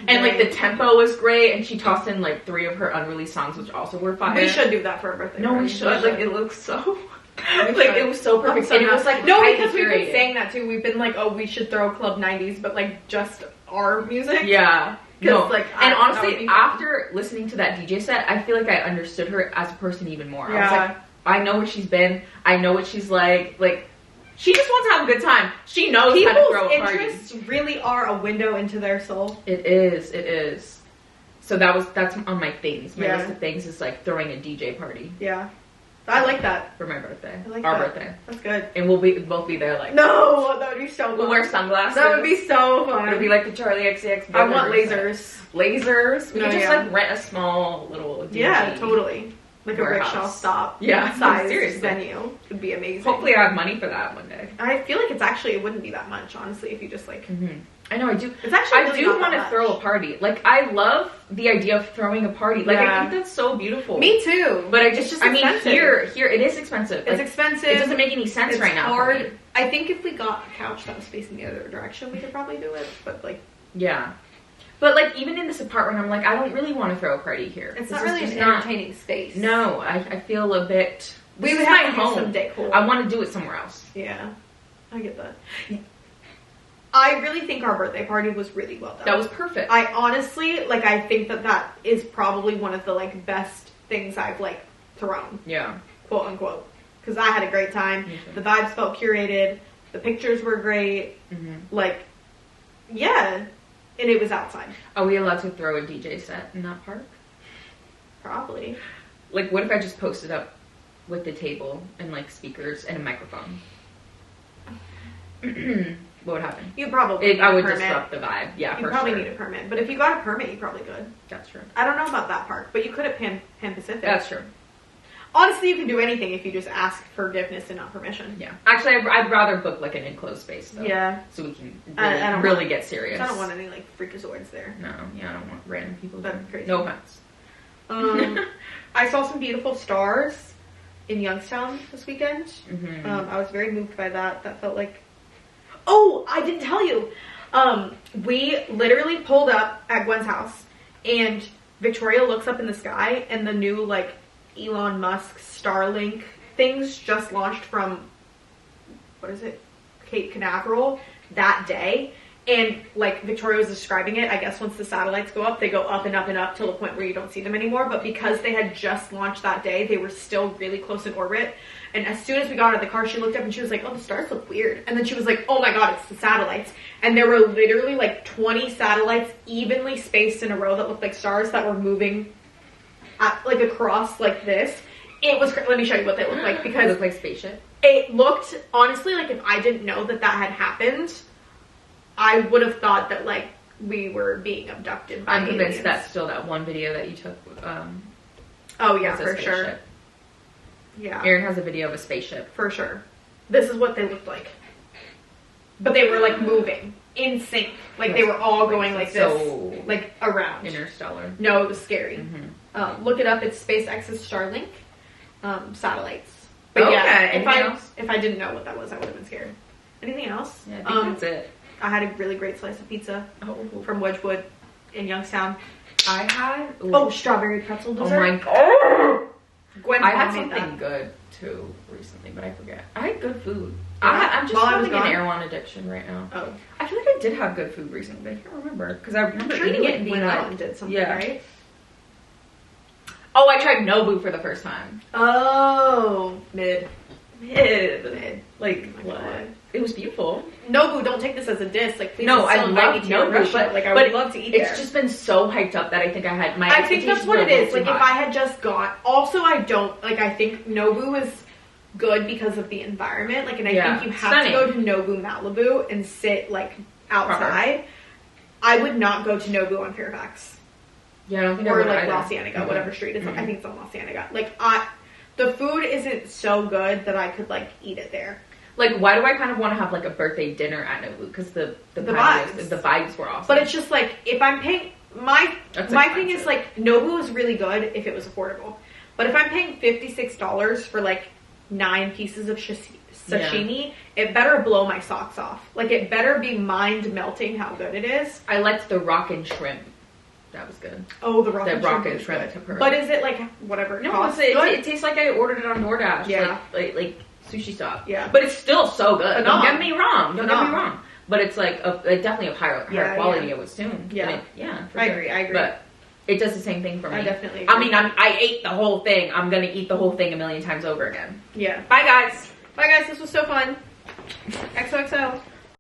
And like the tempo was great, and she tossed in like 3 of her unreleased songs, which also were fire. We should do that for a birthday. No, party. we should. Like it looks so. We like should. it was so perfect, So and it was like no, highly because we've been curated. saying that too. We've been like, oh, we should throw Club 90s, but like just our music. Yeah. 'Cause, No. like, And that would honestly, be fun. after listening to that DJ set, I feel like I understood her as a person even more. I was Yeah. like, I know what she's been. I know what she's like. Like, she just wants to have a good time. She knows how to throw People's a party. interests really are a window into their soul. It is. It is. So that's on my things. My Yeah. list of things is like throwing a DJ party Yeah, I like that. for my birthday. I like Our that. birthday. That's good. And we'll both be there like. No, that would be so fun. We'll wear sunglasses. That would be so fun. It'll be like the Charlie XCX. I want Brothers. lasers. Lasers. We No, can just yeah. like rent a small little DJ. Yeah, totally. Like a Warehouse. rickshaw stop. Yeah, size seriously. venue would be amazing. Hopefully I have money for that one day. I feel like it wouldn't be that much, honestly, if you just like. I know I do. It's actually I really do not want that to much. throw a party. Like I love the idea of throwing a party. Like I Yeah. think that's so beautiful. Me too. But It's just I mean expensive. here it is expensive. It's Like, expensive. It doesn't make any sense It's right now. for me. hard. I think if we got a couch that was facing the other direction, we could probably do it. But like, Yeah. But like even in this apartment, I'm like I don't really want to throw a party here. it's This not is really just an not- entertaining space. No, I feel a bit. We This would is have my to do home. some decor. I want to do it somewhere else. Yeah, I get that. I really think our birthday party was really well done. That was perfect. I honestly, like, I think that is probably one of the, like, best things I've, like, thrown, Yeah. quote unquote. Because I had a great time. Me too. The vibes felt curated. The pictures were great. Like, yeah. And it was outside. Are we allowed to throw a DJ set in that park? Probably. Like, what if I just posted up with the table and like speakers and a microphone? What would happen? You probably need I a would permit. disrupt the vibe. Yeah, You for probably sure. need a permit. But if you got a permit, you probably could. That's true. I don't know about that park, but you could at Pan Pacific. That's true. Honestly, you can do anything if you just ask forgiveness and not permission. Yeah. Actually, I'd rather book like an enclosed space though. Yeah. So we can I don't really want- get serious. I don't want any, like, freakazoids there. No, yeah, I don't want random people. That's there. crazy. No offense. I saw some beautiful stars in Youngstown this weekend. Mm-hmm. I was very moved by that. That felt like... Oh, I didn't tell you. We literally pulled up at Gwen's house, and Victoria looks up in the sky, and the new, like, Elon Musk Starlink things just launched from, what is it, Cape Canaveral that day. And, like, Victoria was describing it, I guess once the satellites go up, they go up and up and up till the point where you don't see them anymore. But because they had just launched that day, they were still really close in orbit. And as soon as we got out of the car, she looked up and she was like, oh, the stars look weird. And then she was like, oh my god, it's the satellites. And there were literally, like, 20 satellites evenly spaced in a row that looked like stars that were moving, like, across like this. It was, let me show you what they looked like, It because looked like spaceship. it looked, honestly, like, if I didn't know that that had happened, I would have thought that, like, we were being abducted by I'm convinced aliens. that's still that one video that you took. Oh, yeah, was a for sure. spaceship. Yeah, Erin has a video of a spaceship. for sure. This is what they looked like. But they were, like, moving in sync. Like, they were all going like this, So like, around. interstellar. No, it was scary. Mm-hmm. Look it up. It's SpaceX's Starlink satellites. But Okay, yeah, anything else? if I didn't know what that was, I would have been scared. Anything else? Yeah, I think that's it. I had a really great slice of pizza Oh, from Wedgwood in Youngstown. I had... Oh, strawberry pretzel Oh dessert. my god. Gwen's I had mom made something that. good too recently, but I forget. I had good food. Yeah. I'm just While I was having an gone? Erewhon addiction right now. Oh. I feel like I did have good food recently, but I can't remember. Because I remember I'm sure eating you it and being went out like... and did something, yeah. right? Oh, I tried Nobu for the first time. Oh. Mid. Like, Oh my what? God. It was beautiful. Nobu, don't take this as a diss. Like, please, No, it's I so love 92 Nobu, restaurant. Like, I would love to eat there. It's just been so hyped up that I think I had my I think that's expectations what were it a little is. Like, too if high. I had just gone. Also, I don't like. I think Nobu is good because of the environment. Like, and I Yeah. think you have Stunning. to go to Nobu Malibu and sit like outside. I would not go to Nobu on Fairfax Yeah, I don't think I or would like either. La Cienega, Mhm. whatever street it's on. I Mhm. think it's on La Cienega. Like, the food isn't so good that I could like eat it there. Like, why do I kind of want to have like a birthday dinner at Nobu? Because the vibes. the vibes were awesome. But it's just like if I'm paying my That's thing is expensive. like Nobu is really good if it was affordable, but if I'm paying $56 for like 9 pieces of sashimi, it better blow my socks off. Like it better be mind melting how good it is. I liked the rock and shrimp. That was good. Oh, the rock The and rock shrimp and is shrimp good. tempura. But is it like whatever it No, costs? it tastes like I ordered it on DoorDash. Yeah. Like sushi stuff. Yeah. But it's still so good. Don't Phenomenal. get me wrong. Don't get me Phenomenal. wrong. But it's like definitely of higher Yeah, quality, yeah. I would assume. Yeah. And yeah. For I sure. agree. But it does the same thing for me. I definitely agree. I mean, I ate the whole thing. I'm gonna eat the whole thing a million times over again. Yeah. Bye, guys. Bye guys, this was so fun. XOXO.